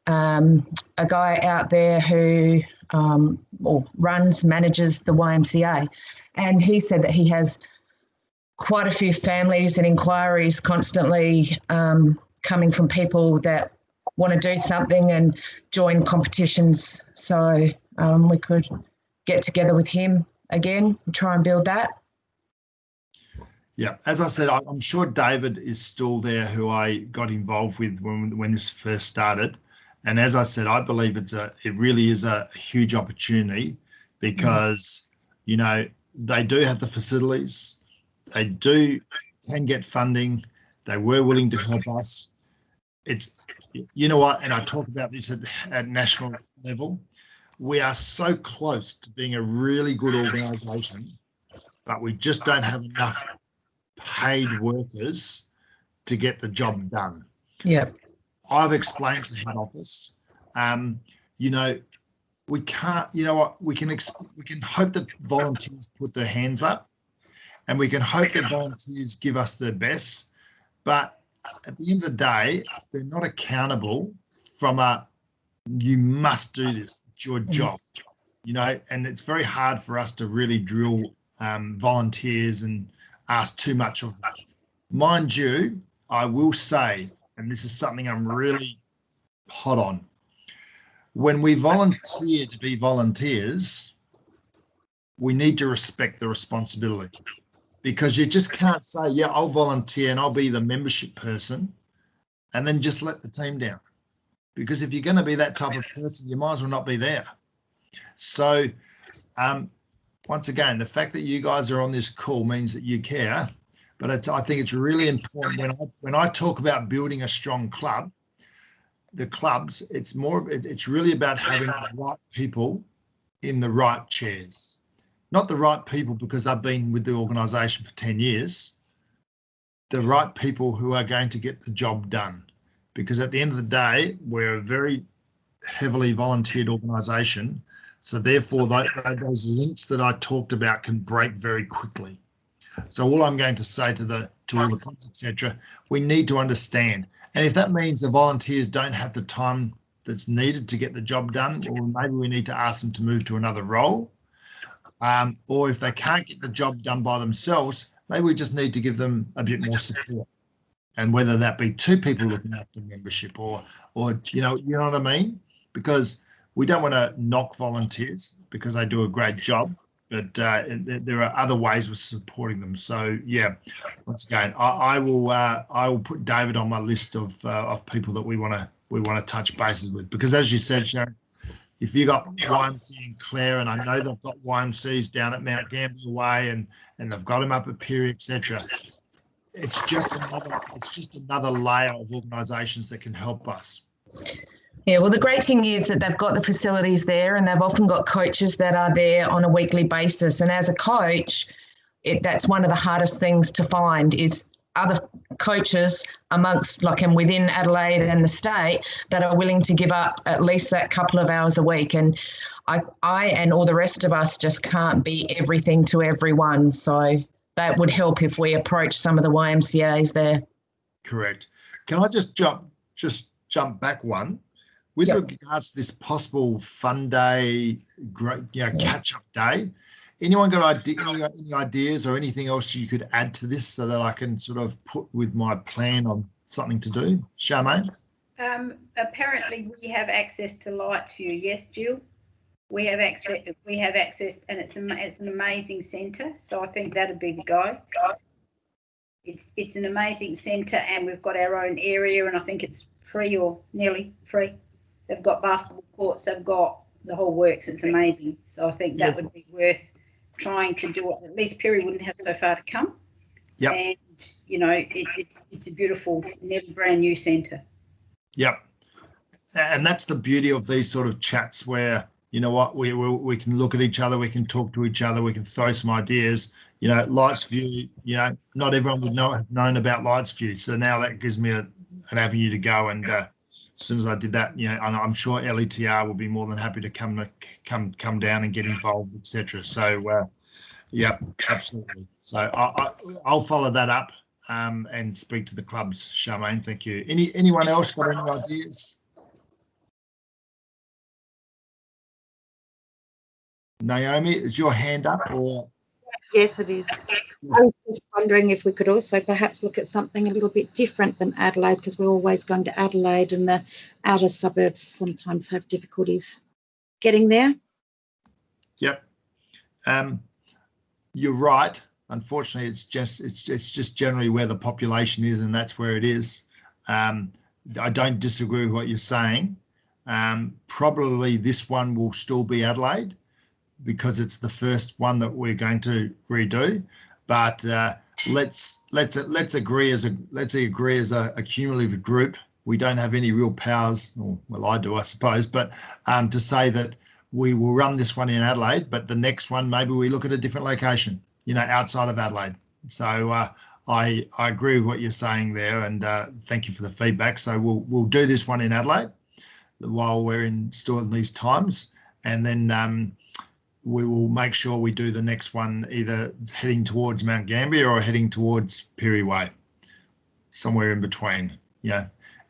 a guy out there who or manages the YMCA. And he said that he has quite a few families and inquiries constantly coming from people that want to do something and join competitions. So we could get together with him again and try and build that. Yeah, as I said, I'm sure David is still there, who I got involved with when this first started. And as I said, I believe it really is a huge opportunity because, you know, they do have the facilities, they can get funding, they were willing to help us. It's, you know what, and I talk about this at national level, we are so close to being a really good organisation, but we just don't have enough paid workers to get the job done. Yeah. I've explained to head office, you know, we can't, you know what, we can hope that volunteers put their hands up, and we can hope that volunteers give us their best, but at the end of the day, they're not accountable from you must do this, it's your job, you know, and it's very hard for us to really drill volunteers and ask too much of them. Mind you, I will say, and this is something I'm really hot on, when we volunteer to be volunteers, we need to respect the responsibility, because you just can't say, yeah, I'll volunteer and I'll be the membership person and then just let the team down. Because if you're going to be that type of person, you might as well not be there. So once again, the fact that you guys are on this call means that you care, but I think it's really important when I talk about building a strong club, the clubs, it's really about having the right people in the right chairs. Not the right people because I've been with the organisation for 10 years, the right people who are going to get the job done. Because at the end of the day, we're a very heavily volunteered organisation. So therefore, those links that I talked about can break very quickly. So all I'm going to say to all the clubs, etc., we need to understand. And if that means the volunteers don't have the time that's needed to get the job done, or maybe we need to ask them to move to another role, or if they can't get the job done by themselves, maybe we just need to give them a bit more support. And whether that be 2 people looking after membership or you know what I mean? Because we don't want to knock volunteers because they do a great job, but there are other ways of supporting them. So yeah, once again, I will put David on my list of people that we want to touch bases with, because as you said, Sharon, if you got YMCA in Clare, and I know they've got YMCs down at Mount Gambier Way, and they've got them up at Peary, etc. It's just another layer of organisations that can help us. Yeah, well, the great thing is that they've got the facilities there, and they've often got coaches that are there on a weekly basis. And as a coach, that's one of the hardest things to find is other coaches amongst and within Adelaide and the state that are willing to give up at least that couple of hours a week. And I and all the rest of us just can't be everything to everyone. So that would help if we approach some of the YMCAs there. Correct. Can I just jump back one? With regards to this possible fun day, catch-up day, anyone got any ideas or anything else you could add to this so that I can sort of put with my plan on something to do? Charmaine? Apparently we have access to Lightsview. Yes, Jill? We have access, and it's an amazing centre. So I think that'd be the go. It's an amazing centre, and we've got our own area, and I think it's free or nearly free. They've got basketball courts, they've got the whole works. It's amazing. So I think that would be worth trying to do it. At least Perry wouldn't have so far to come. Yep. And you know, it's a beautiful, nearly brand new centre. Yep. And that's the beauty of these sort of chats where, you know what, we can look at each other, we can talk to each other, we can throw some ideas. You know, Lightsview, you know, not everyone would have known about Lightsview. So now that gives me an avenue to go, and as soon as I did that, you know, and I'm sure LETR will be more than happy to come down and get involved, etc. So, yeah, absolutely. So I'll follow that up and speak to the clubs. Charmaine, thank you. Anyone else got any ideas? Naomi, is your hand up or? Yes, it is. I was just wondering if we could also perhaps look at something a little bit different than Adelaide, because we're always going to Adelaide and the outer suburbs sometimes have difficulties getting there. Yep. You're right. Unfortunately, it's just generally where the population is, and that's where it is. I don't disagree with what you're saying. Probably this one will still be Adelaide because it's the first one that we're going to redo. But let's agree as a cumulative group. We don't have any real powers, or well, I do, I suppose, but to say that we will run this one in Adelaide, but the next one maybe we look at a different location, outside of Adelaide. So I agree with what you're saying there, and thank you for the feedback. So we'll do this one in Adelaide while we're still in these times, and then we will make sure we do the next one either heading towards Mount Gambier or heading towards Perry Way, somewhere in between.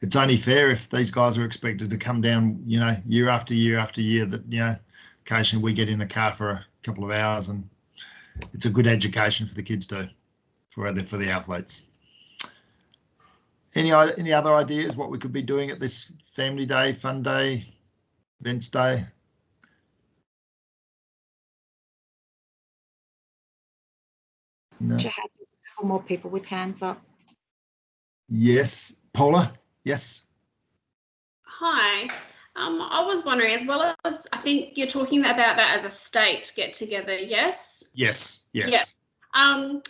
It's only fair if these guys are expected to come down, year after year after year, that, occasionally we get in a car for a couple of hours, and it's a good education for the kids too, for the athletes. Any other ideas what we could be doing at this family day, fun day, events day? No. Jehad, a couple more people with hands up. Yes, Paula. Yes. Hi. I was wondering, as well as I think you're talking about that as a state get together, yes? Yes. Yeah. I'm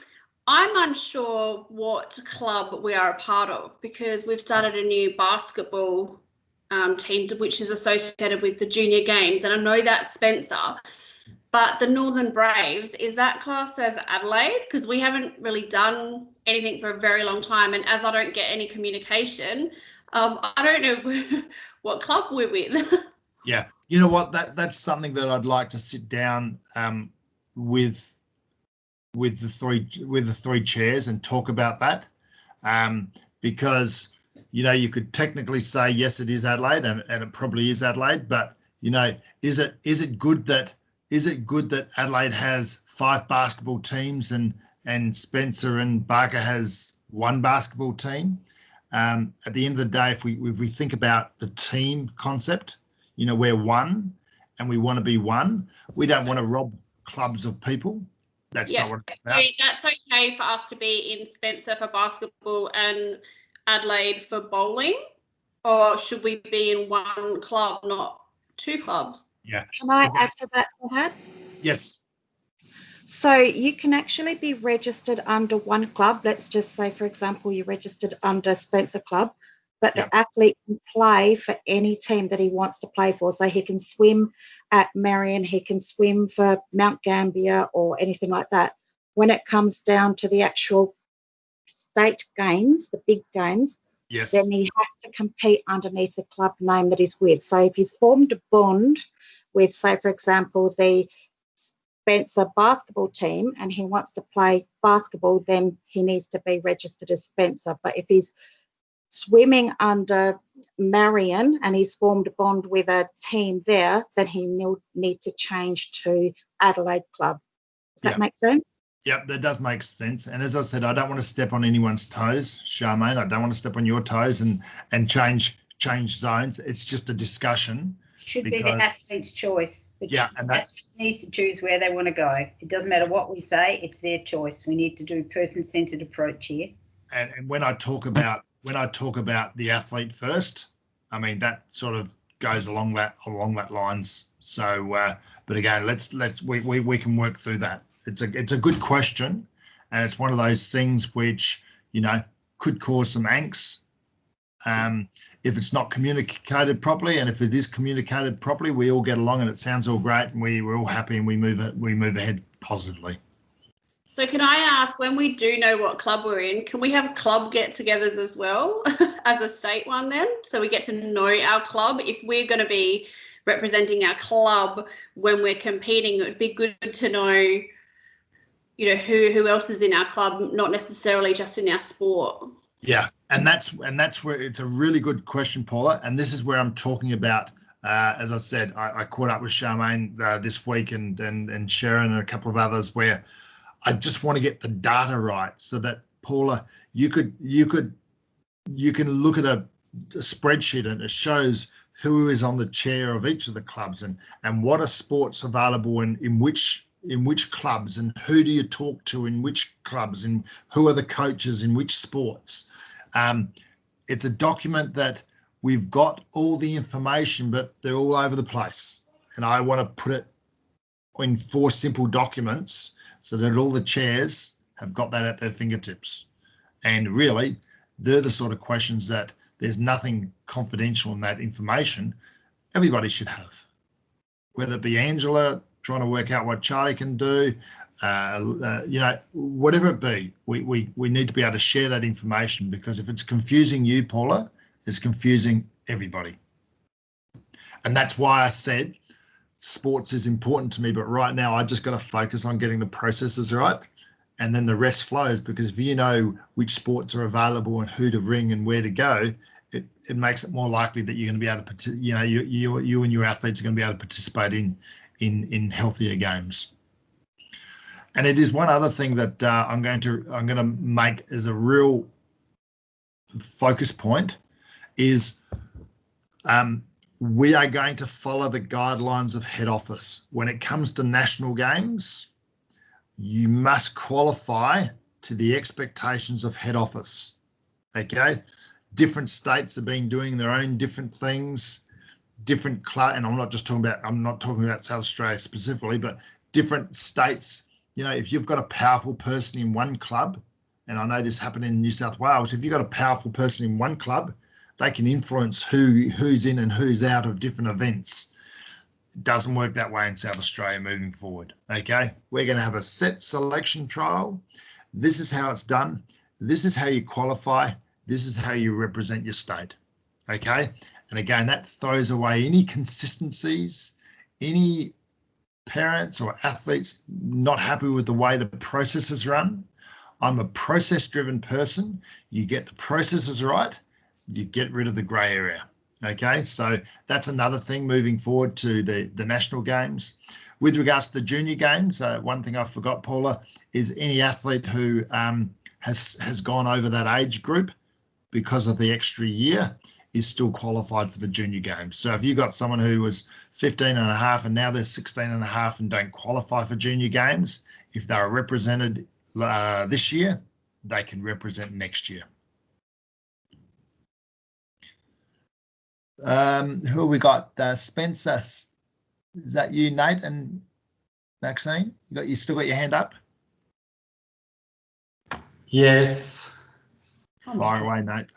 unsure what club we are a part of, because we've started a new basketball team which is associated with the junior games, and I know that's Spencer. But the Northern Braves, is that classed as Adelaide? Because we haven't really done anything for a very long time, and as I don't get any communication, I don't know what club we're with. Yeah, you know what? That's something that I'd like to sit down with the three chairs and talk about that, because you could technically say yes, it is Adelaide, and it probably is Adelaide, but is it good that Adelaide has 5 basketball teams and Spencer and Barker has 1 basketball team? At the end of the day, if we think about the team concept, we're one and we want to be one. We don't want to rob clubs of people. That's not what it's about. So that's okay for us to be in Spencer for basketball and Adelaide for bowling, or should we be in one club, not 2 clubs? Yeah. Can I add to that, Jehad? Yes. So you can actually be registered under one club. Let's just say, for example, you're registered under Spencer Club, but the athlete can play for any team that he wants to play for. So he can swim at Marion, he can swim for Mount Gambier or anything like that. When it comes down to the actual state games, the big games, then he has to compete underneath the club name that he's with. So if he's formed a bond with, say, for example, the Spencer basketball team and he wants to play basketball, then he needs to be registered as Spencer. But if he's swimming under Marion and he's formed a bond with a team there, then he will need to change to Adelaide Club. Does that make sense? Yep, that does make sense. And as I said, I don't want to step on anyone's toes, Charmaine. I don't want to step on your toes and change zones. It's just a discussion. Should be the athlete's choice. And that needs to choose where they want to go. It doesn't matter what we say; it's their choice. We need to do person-centered approach here. And when I talk about the athlete first, I mean that sort of goes along that lines. So, but again, we can work through that. It's a good question, and it's one of those things which could cause some angst if it's not communicated properly. And if it is communicated properly, we all get along and it sounds all great, and we're all happy and we move ahead positively. So can I ask, when we do know what club we're in, can we have club get-togethers as well as a state one then, so we get to know our club? If we're going to be representing our club when we're competing, it would be good to know who else is in our club, not necessarily just in our sport. Yeah, and that's where it's a really good question, Paula. And this is where I'm talking about As I said, I caught up with Charmaine this week and Sharon and a couple of others where I just want to get the data right so that, Paula, you can look at a spreadsheet and it shows who is on the chair of each of the clubs and what are sports available in which clubs, and who do you talk to in which clubs, and who are the coaches in which sports. It's a document that we've got all the information, but they're all over the place. And I want to put it in 4 simple documents so that all the chairs have got that at their fingertips. And really, they're the sort of questions that there's nothing confidential in that information. Everybody should have, whether it be Angela trying to work out what Charlie can do, whatever it be, we need to be able to share that information, because if it's confusing you, Paula, it's confusing everybody. And that's why I said sports is important to me, but right now I just got to focus on getting the processes right, and then the rest flows, because if you know which sports are available and who to ring and where to go, it makes it more likely that you're going to be able to, you and your athletes are going to be able to participate in healthier games. And it is one other thing that I'm going to make as a real focus point is we are going to follow the guidelines of head office. When it comes to national games, you must qualify to the expectations of head office. Okay, different states have been doing their own different things, different club, and I'm not talking about South Australia specifically, but different states. If you've got a powerful person in one club, and I know this happened in New South Wales, if you've got a powerful person in one club, they can influence who's in and who's out of different events. It doesn't work that way in South Australia moving forward. Okay, we're going to have a set selection trial. This is how it's done. This is how you qualify. This is how you represent your state. Okay, and again, that throws away any consistencies, any parents or athletes not happy with the way the process is run. I'm a process-driven person. You get the processes right, you get rid of the grey area. Okay, so that's another thing moving forward to the national games. With regards to the junior games, one thing I forgot, Paula, is any athlete who has gone over that age group because of the extra year is still qualified for the junior games. So if you've got someone who was 15 and a half and now they're 16 and a half and don't qualify for junior games, if they're represented this year, they can represent next year. Who have we got? Spencer, is that you, Nate and Maxine? You still got your hand up? Yes. Fire away, Nate.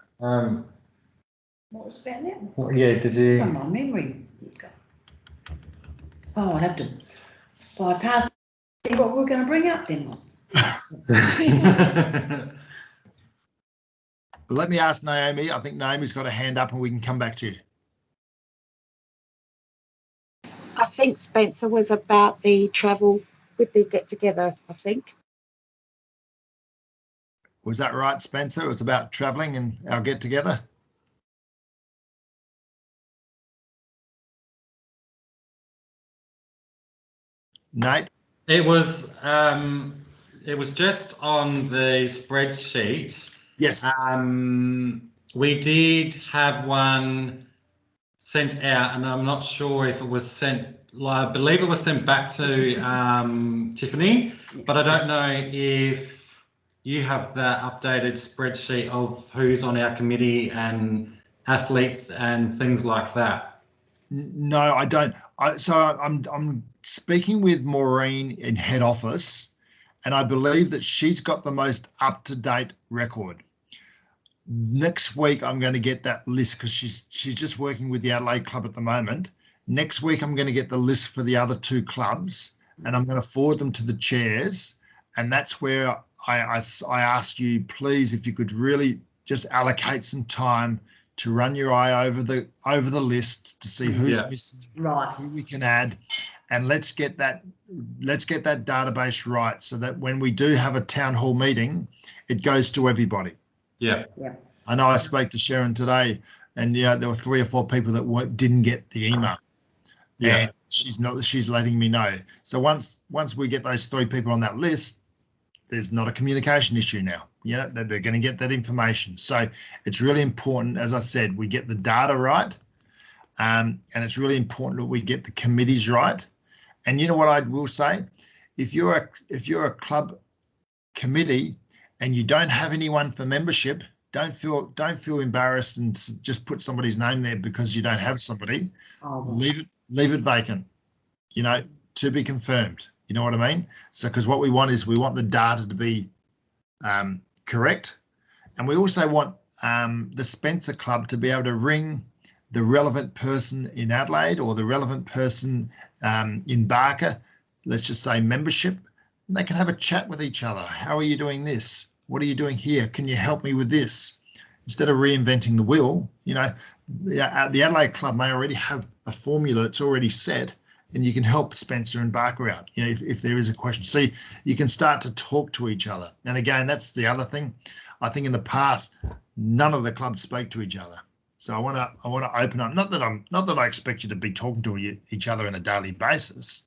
What was about that? Well, yeah, did you? Oh, my memory. Oh, I'd have to bypass what we're going to bring up then. But let me ask Naomi. I think Naomi's got a hand up and we can come back to you. I think Spencer was about the travel with the get together, I think. Was that right, Spencer? It was about travelling and our get together. Nate? It was just on the spreadsheet. Yes. We did have one sent out, and I'm not sure if it was sent. I believe it was sent back to Tiffany, but I don't know if you have that updated spreadsheet of who's on our committee and athletes and things like that. No, I don't. So I'm speaking with Maureen in head office, and I believe that she's got the most up-to-date record. Next week, I'm going to get that list because she's just working with the Adelaide club at the moment. Next week, I'm going to get the list for the other 2 clubs, and I'm going to forward them to the chairs. And that's where I ask you, please, if you could really just allocate some time to run your eye over the list to see who's missing, right, who we can add, and let's get that database right so that when we do have a town hall meeting, it goes to everybody. Yeah. Yeah. I know I spoke to Sharon today. and there were 3 or 4 people that didn't get the email. Yeah. And she's letting me know. So once we get those 3 people on that list, there's not a communication issue now. They're going to get that information. So it's really important, as I said, we get the data right, and it's really important that we get the committees right. And you know what I will say, if you're a club committee and you don't have anyone for membership, don't feel embarrassed and just put somebody's name there because you don't have somebody. Leave it vacant, to be confirmed. You know what I mean? So because what we want the data to be correct, and we also want the Spencer Club to be able to ring the relevant person in Adelaide or the relevant person in Barker, let's just say membership, and they can have a chat with each other. How are you doing this? What are you doing here? Can you help me with this? Instead of reinventing the wheel, the Adelaide Club may already have a formula that's already set, and you can help Spencer and Barker out, if there is a question. See, you can start to talk to each other. And again, that's the other thing. I think in the past, none of the clubs spoke to each other. So I want to open up. Not that I expect you to be talking to each other on a daily basis,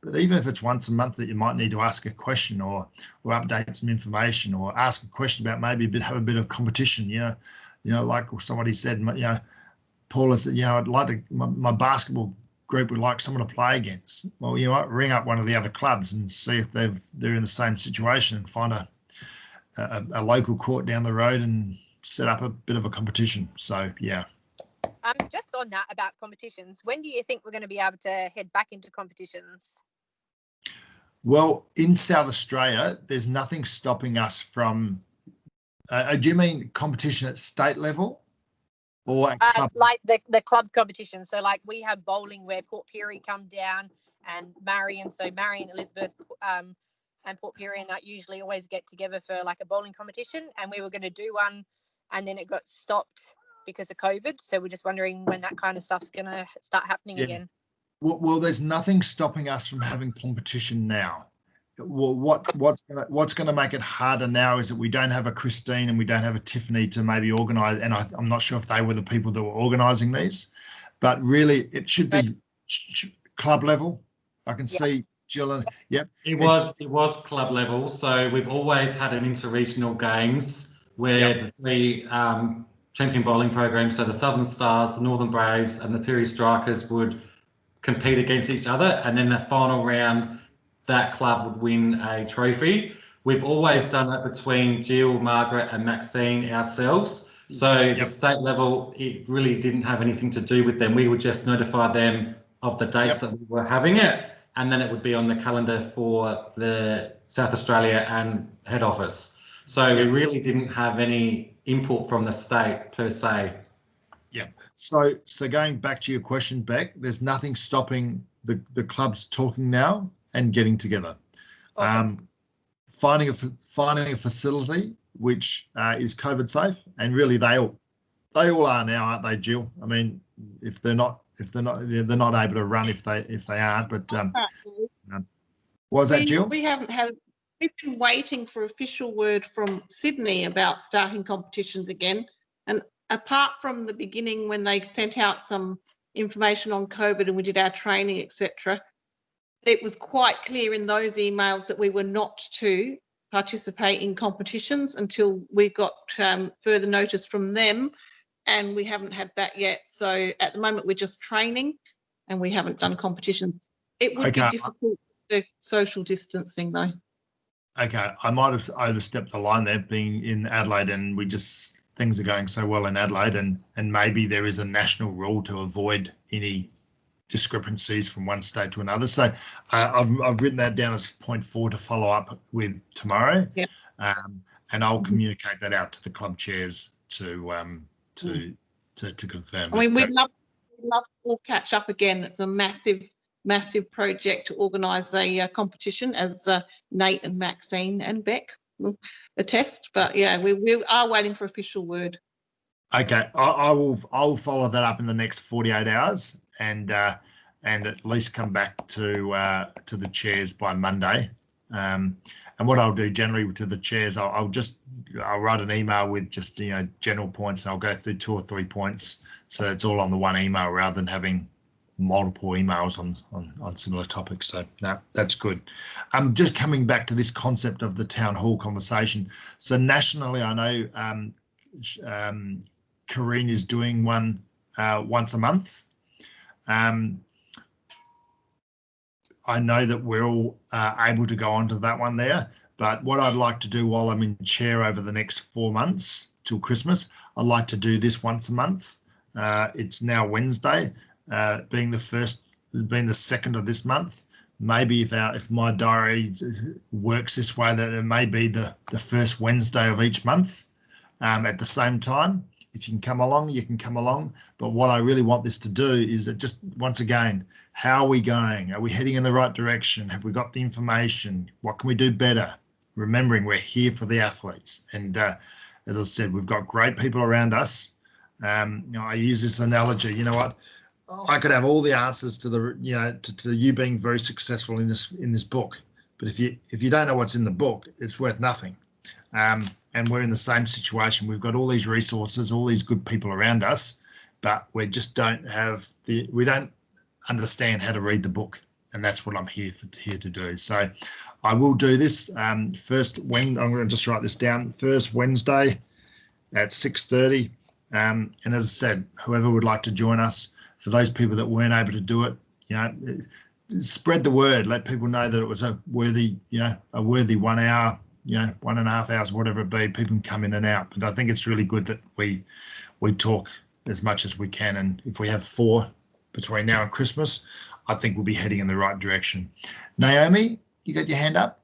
but even if it's once a month that you might need to ask a question or update some information or ask a question about maybe have a bit of competition. Like somebody said, Paula said, I'd like to my basketball group would like someone to play against. Well, ring up one of the other clubs and see if they're in the same situation and find a local court down the road and set up a bit of a competition. So yeah. Just on that about competitions, when do you think we're going to be able to head back into competitions? Well, in South Australia, there's nothing stopping us from. Do you mean competition at state level? Or like the club competition. So like we have bowling where Port Pirie come down and Marion. So Marion, Elizabeth and Port Pirie and that usually always get together for like a bowling competition. And we were going to do one and then it got stopped because of COVID. So we're just wondering when that kind of stuff's going to start happening again. Well, there's nothing stopping us from having competition now. Well, what's going to make it harder now is that we don't have a Christine and we don't have a Tiffany to maybe organise. And I'm not sure if they were the people that were organising these, but really it should be club level. I can see Jill. Yep. It was club level. So we've always had an inter-regional games where the 3 champion bowling programs, so the Southern Stars, the Northern Braves, and the Pirie Strikers would compete against each other, and then the final round, that club would win a trophy. We've always done it between Jill, Margaret and Maxine ourselves. So the state level, it really didn't have anything to do with them. We would just notify them of the dates that we were having it, and then it would be on the calendar for the South Australia and head office. So we really didn't have any input from the state per se. Yeah. So going back to your question, Beck, there's nothing stopping the clubs talking now and getting together. Awesome. Finding a facility which is COVID safe, and really they all are now, aren't they, Jill? I mean, if they're not able to run if they aren't. But what was that, Jill? We've been waiting for official word from Sydney about starting competitions again, and apart from the beginning when they sent out some information on COVID and we did our training, etc., it was quite clear in those emails that we were not to participate in competitions until we got further notice from them, and we haven't had that yet. So at the moment we're just training and we haven't done competitions. It would be difficult with the social distancing though. Okay, I might have overstepped the line there, being in Adelaide, and things are going so well in Adelaide, and maybe there is a national rule to avoid any discrepancies from one state to another. So I've written that down as point 4 to follow up with tomorrow, and I'll communicate that out to the club chairs to confirm. I mean, we'd love to all catch up again. It's a massive project to organise a competition, as Nate and Maxine and Beck will attest. But yeah, we are waiting for official word. Okay, I'll follow that up in the next 48 hours and at least come back to the chairs by Monday And what I'll do generally to the chairs, I'll write an email with just, general points, and I'll go through 2 or 3 points. So it's all on the one email rather than having multiple emails on similar topics. So no, that's good. Just coming back to this concept of the town hall conversation. So nationally, I know Corrine is doing one once a month. I know that we're all able to go onto that one there, but what I'd like to do while I'm in chair over the next 4 months till Christmas, I'd like to do this once a month. It's now Wednesday, being the 2nd of this month. Maybe if my diary works this way, that it may be the first Wednesday of each month at the same time. If you can come along, you can come along. But what I really want this to do is that, just once again, how are we going? Are we heading in the right direction? Have we got the information? What can we do better? Remembering we're here for the athletes. And as I said, we've got great people around us. I use this analogy. You know what? I could have all the answers to the, to you being very successful in this book. But if you don't know what's in the book, it's worth nothing. And we're in the same situation. We've got all these resources, all these good people around us, but we just don't understand how to read the book. And that's what I'm here to do. So I will do this I'm going to just write this down, first Wednesday at 6:30. And as I said, whoever would like to join us, for those people that weren't able to do it, spread the word, let people know that it was a worthy 1 hour, 1.5 hours, whatever it be. People can come in and out, but I think it's really good that we talk as much as we can. And if we have 4 between now and Christmas, I think we'll be heading in the right direction. Naomi, you got your hand up?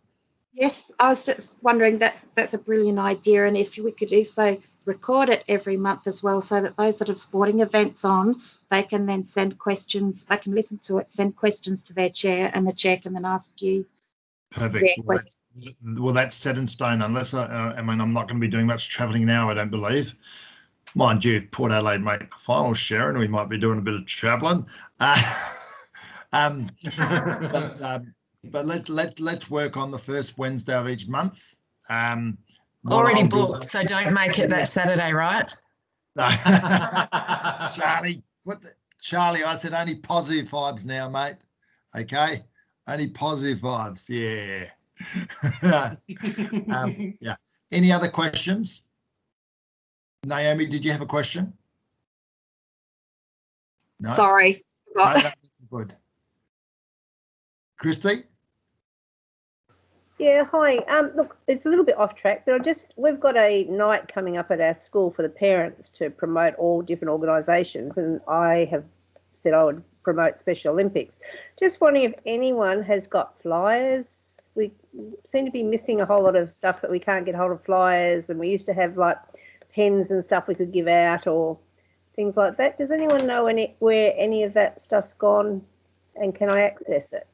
Yes, I was just wondering, that's a brilliant idea, and if we could also record it every month as well, so that those that have sporting events on, they can then send questions, they can listen to it, send questions to their chair, and the chair can then ask you. Perfect. Well, that's set in stone, unless I'm not going to be doing much travelling now, I don't believe. Mind you, if Port Adelaide make the final, Sharon, we might be doing a bit of travelling. But let's work on the first Wednesday of each month. Already booked, so don't make it that Saturday, right? No. Charlie, I said only positive vibes now, mate. Okay, only positive vibes. Yeah. Yeah. Any other questions? Naomi, did you have a question? No. Sorry. No, that's good. Christy? Yeah, hi. Look, it's a little bit off track, but we've got a night coming up at our school for the parents to promote all different organisations, and I have said I would promote Special Olympics. Just wondering if anyone has got flyers. We seem to be missing a whole lot of stuff that we can't get hold of flyers, and we used to have like pens and stuff we could give out or things like that. Does anyone know where any of that stuff's gone, and can I access it?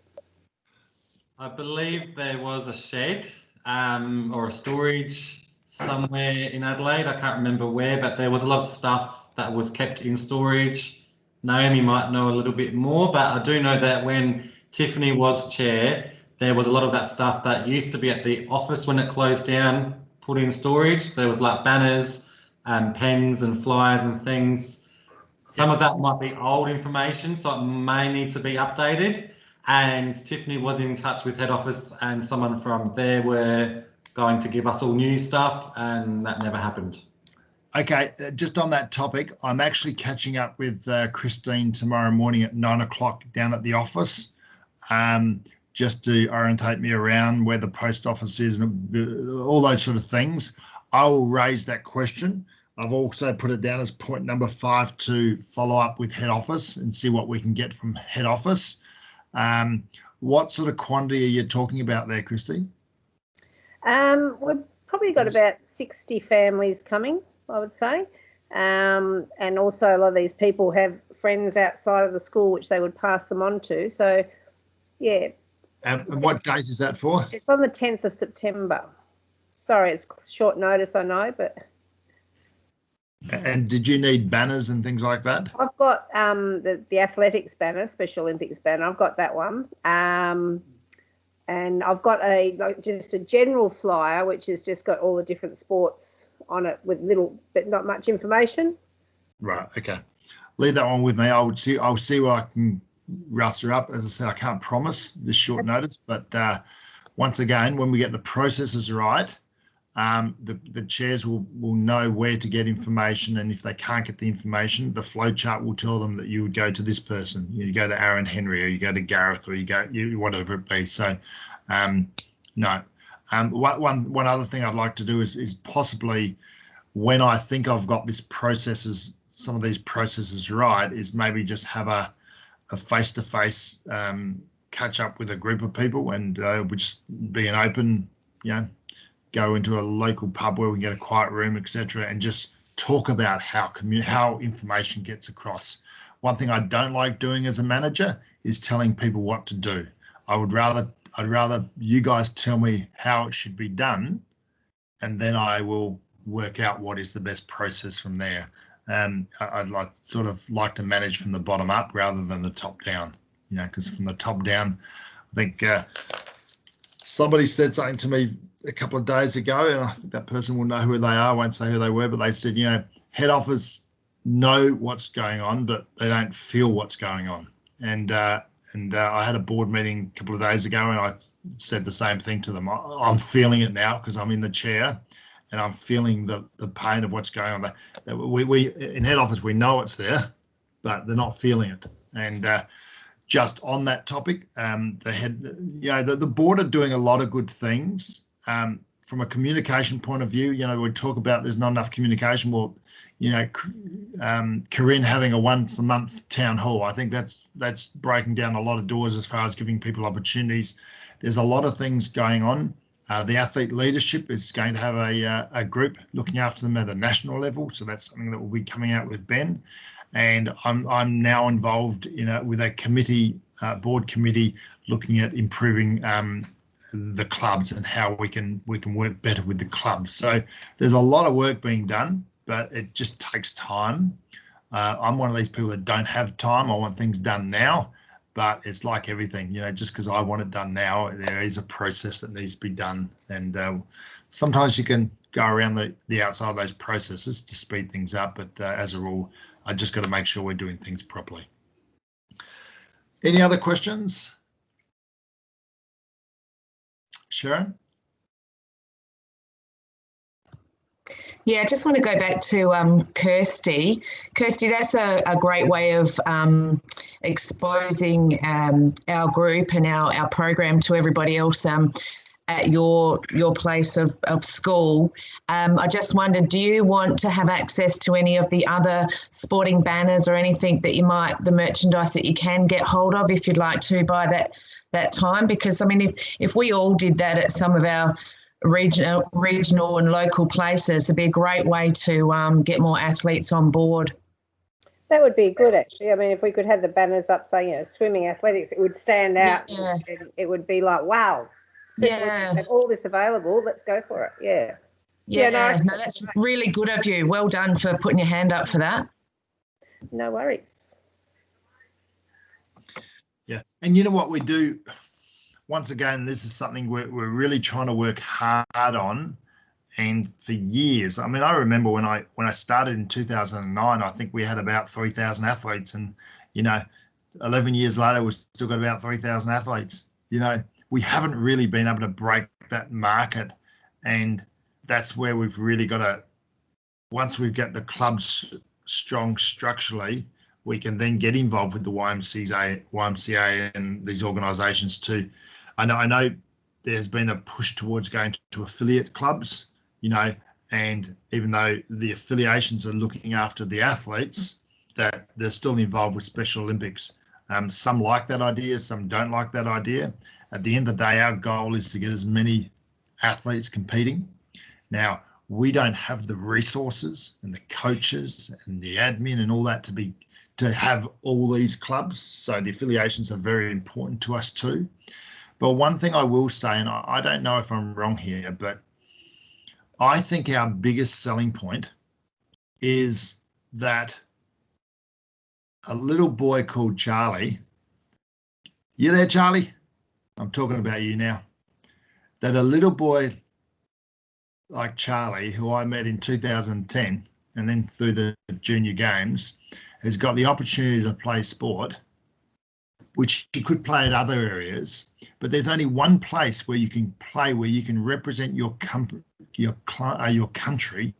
I believe there was a shed or a storage somewhere in Adelaide. I can't remember where, but there was a lot of stuff that was kept in storage. Naomi might know a little bit more, but I do know that when Tiffany was chair, there was a lot of that stuff that used to be at the office when it closed down, put in storage. There was like banners and pens and flyers and things. Some of that might be old information, so it may need to be updated. And Tiffany was in touch with head office, and someone from there were going to give us all new stuff, and that never happened. Okay, just on that topic, I'm actually catching up with Christine tomorrow morning at 9 o'clock down at the office, just to orientate me around where the post office is and all those sort of things. I will raise that question. I've also put it down as point number 5 to follow up with head office and see what we can get from head office. What sort of quantity are you talking about there, Christy? We've probably got about 60 families coming, I would say. And also a lot of these people have friends outside of the school which they would pass them on to. So, yeah. And what date is that for? It's on the 10th of September. Sorry, it's short notice, I know, but... And did you need banners and things like that? I've got the athletics banner, Special Olympics banner. I've got that one. And I've got just a general flyer, which has just got all the different sports on it with little, but not much information. Right. Okay. Leave that one with me. I'll see what I can rustle up. As I said, I can't promise this short notice, but once again, when we get the processes right, the chairs will know where to get information, and if they can't get the information, the flow chart will tell them that you would go to this person. You go to Aaron Henry, or you go to Gareth, or you whatever it be. So, no. One other thing I'd like to do is possibly, when I think I've got some of these processes right, is maybe just have a face-to-face catch up with a group of people, and would just be an open, go into a local pub where we can get a quiet room, etc., and just talk about how information gets across. One thing I don't like doing as a manager is telling people what to do. I'd rather you guys tell me how it should be done, and then I will work out what is the best process from there. I'd like to manage from the bottom up rather than the top down, because from the top down, I think somebody said something to me a couple of days ago, and I think that person will know who they are. I won't say who they were, but they said, head office know what's going on, but they don't feel what's going on. And I had a board meeting a couple of days ago, and I said the same thing to them. I'm feeling it now because I'm in the chair, and I'm feeling the pain of what's going on. We in head office, we know it's there, but they're not feeling it. And just on that topic, the board are doing a lot of good things. From a communication point of view, we talk about there's not enough communication. Well, Corinne having a once a month town hall, I think that's breaking down a lot of doors as far as giving people opportunities. There's a lot of things going on. The athlete leadership is going to have a group looking after them at a national level, so that's something that will be coming out with Ben. And I'm now involved with a committee, board committee, looking at improving the clubs and how we can work better with the clubs. So there's a lot of work being done, but it just takes time. I'm one of these people that don't have time. I want things done now, but it's like everything, just because I want it done now, there is a process that needs to be done. And sometimes you can go around the outside of those processes to speed things up, but as a rule, I just got to make sure we're doing things properly. Any other questions? Sharon? Yeah, I just want to go back to Kirsty. Kirsty, that's a great way of exposing our group and our program to everybody else at your place of school. I just wondered, do you want to have access to any of the other sporting banners or anything that the merchandise that you can get hold of if you'd like to by that time? Because, I mean, if we all did that at some of our regional and local places, it'd be a great way to get more athletes on board. That would be good, actually. I mean, if we could have the banners up saying, swimming, athletics, it would stand out. Yeah. And it would be like, wow, especially if we have all this available, let's go for it. Yeah. Yeah, no, that's really good of you. Well done for putting your hand up for that. No worries. Yeah, and you know what we do? Once again, this is something we're really trying to work hard on, and for years. I mean, I remember when I started in 2009, I think we had about 3,000 athletes, and 11 years later, we've still got about 3,000 athletes. We haven't really been able to break that market, and that's where we've really got to. Once we get the clubs strong structurally, we can then get involved with the YMCA and these organisations too. I know there's been a push towards going to affiliate clubs, and even though the affiliations are looking after the athletes, that they're still involved with Special Olympics. Some like that idea, some don't like that idea. At the end of the day, our goal is to get as many athletes competing. Now, we don't have the resources and the coaches and the admin and all that to have all these clubs. So the affiliations are very important to us too. But one thing I will say, and I don't know if I'm wrong here, but I think our biggest selling point is that a little boy called Charlie, you there, Charlie? I'm talking about you now, that a little boy like Charlie, who I met in 2010, and then through the junior games, has got the opportunity to play sport, which he could play at other areas, but there's only one place where you can play, where you can represent your country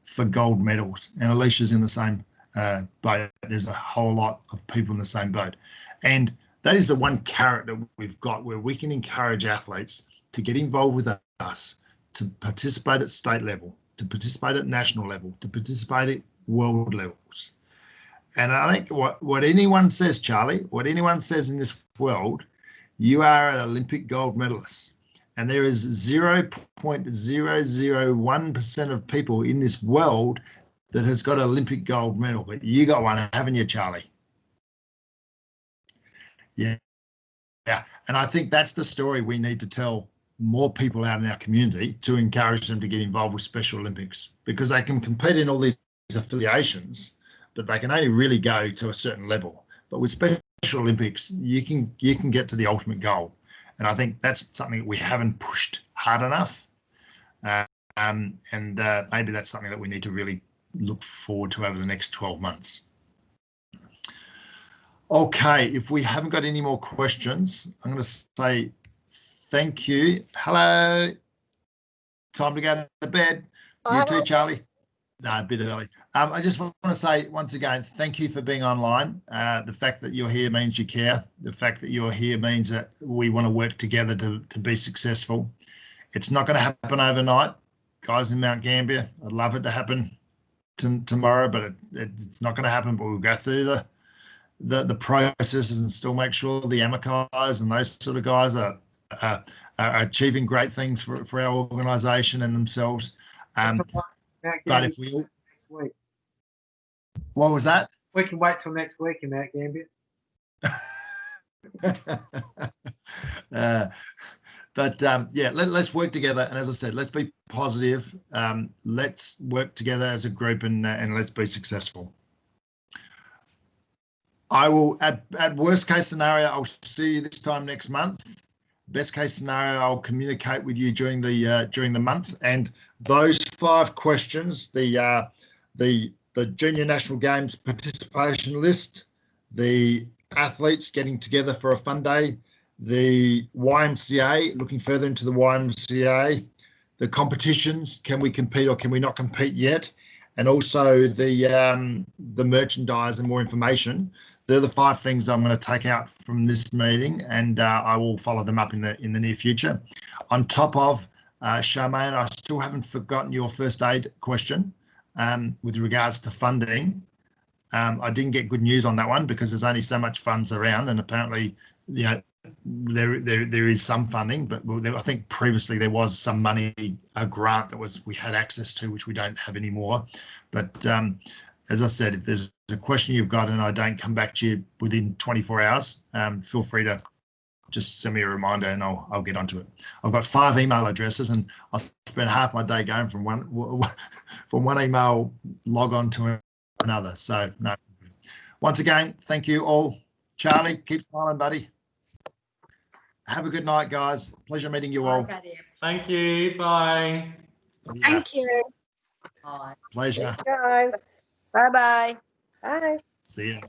for gold medals. And Alicia's in the same boat. There's a whole lot of people in the same boat. And that is the one carrot that we've got, where we can encourage athletes to get involved with us, to participate at state level, to participate at national level, to participate at world levels. And I think what anyone says, Charlie, what anyone says in this world, you are an Olympic gold medalist. And there is 0.001% of people in this world that has got an Olympic gold medal. But you got one, haven't you, Charlie? Yeah. Yeah. And I think that's the story we need to tell more people out in our community, to encourage them to get involved with Special Olympics, because they can compete in all these affiliations, but they can only really go to a certain level. But with Special Olympics, you can get to the ultimate goal. And I think that's something that we haven't pushed hard enough. Maybe that's something that we need to really look forward to over the next 12 months. Okay, if we haven't got any more questions, I'm going to say thank you. Hello. Time to go to bed. You too, Charlie. No, a bit early. I just want to say once again, thank you for being online. The fact that you're here means you care. The fact that you're here means that we want to work together to be successful. It's not going to happen overnight. Guys in Mount Gambier, I'd love it to happen tomorrow, but it's not going to happen. But we'll go through the processes and still make sure the amateur guys and those sort of guys are achieving great things for our organisation and themselves. But if we all, next week. What was that? We can wait till next week in Mount Gambier. Yeah, let's work together. And as I said, let's be positive. Let's work together as a group and let's be successful. I will, at worst case scenario, I'll see you this time next month. Best case scenario, I'll communicate with you during the month. And those 5 questions, the Junior National Games participation list, the athletes getting together for a fun day, the YMCA, looking further into the YMCA, the competitions, can we compete or can we not compete yet, and also the merchandise and more information. They're the 5 things I'm going to take out from this meeting, and I will follow them up in the near future. On top of Charmaine, I still haven't forgotten your first aid question with regards to funding. I didn't get good news on that one because there's only so much funds around, and apparently, you know, there is some funding, but I think previously there was some money, a grant that we had access to, which we don't have anymore. But as I said, if there's a question you've got and I don't come back to you within 24 hours, feel free to just send me a reminder and I'll get onto it. I've got 5 email addresses and I spend half my day going from one email log on to another. So no. Once again, thank you all. Charlie, keep smiling, buddy. Have a good night, guys. Pleasure meeting you all. Thank you. Bye. Thank you. Bye. Pleasure. Guys. Bye-bye. Bye. See ya.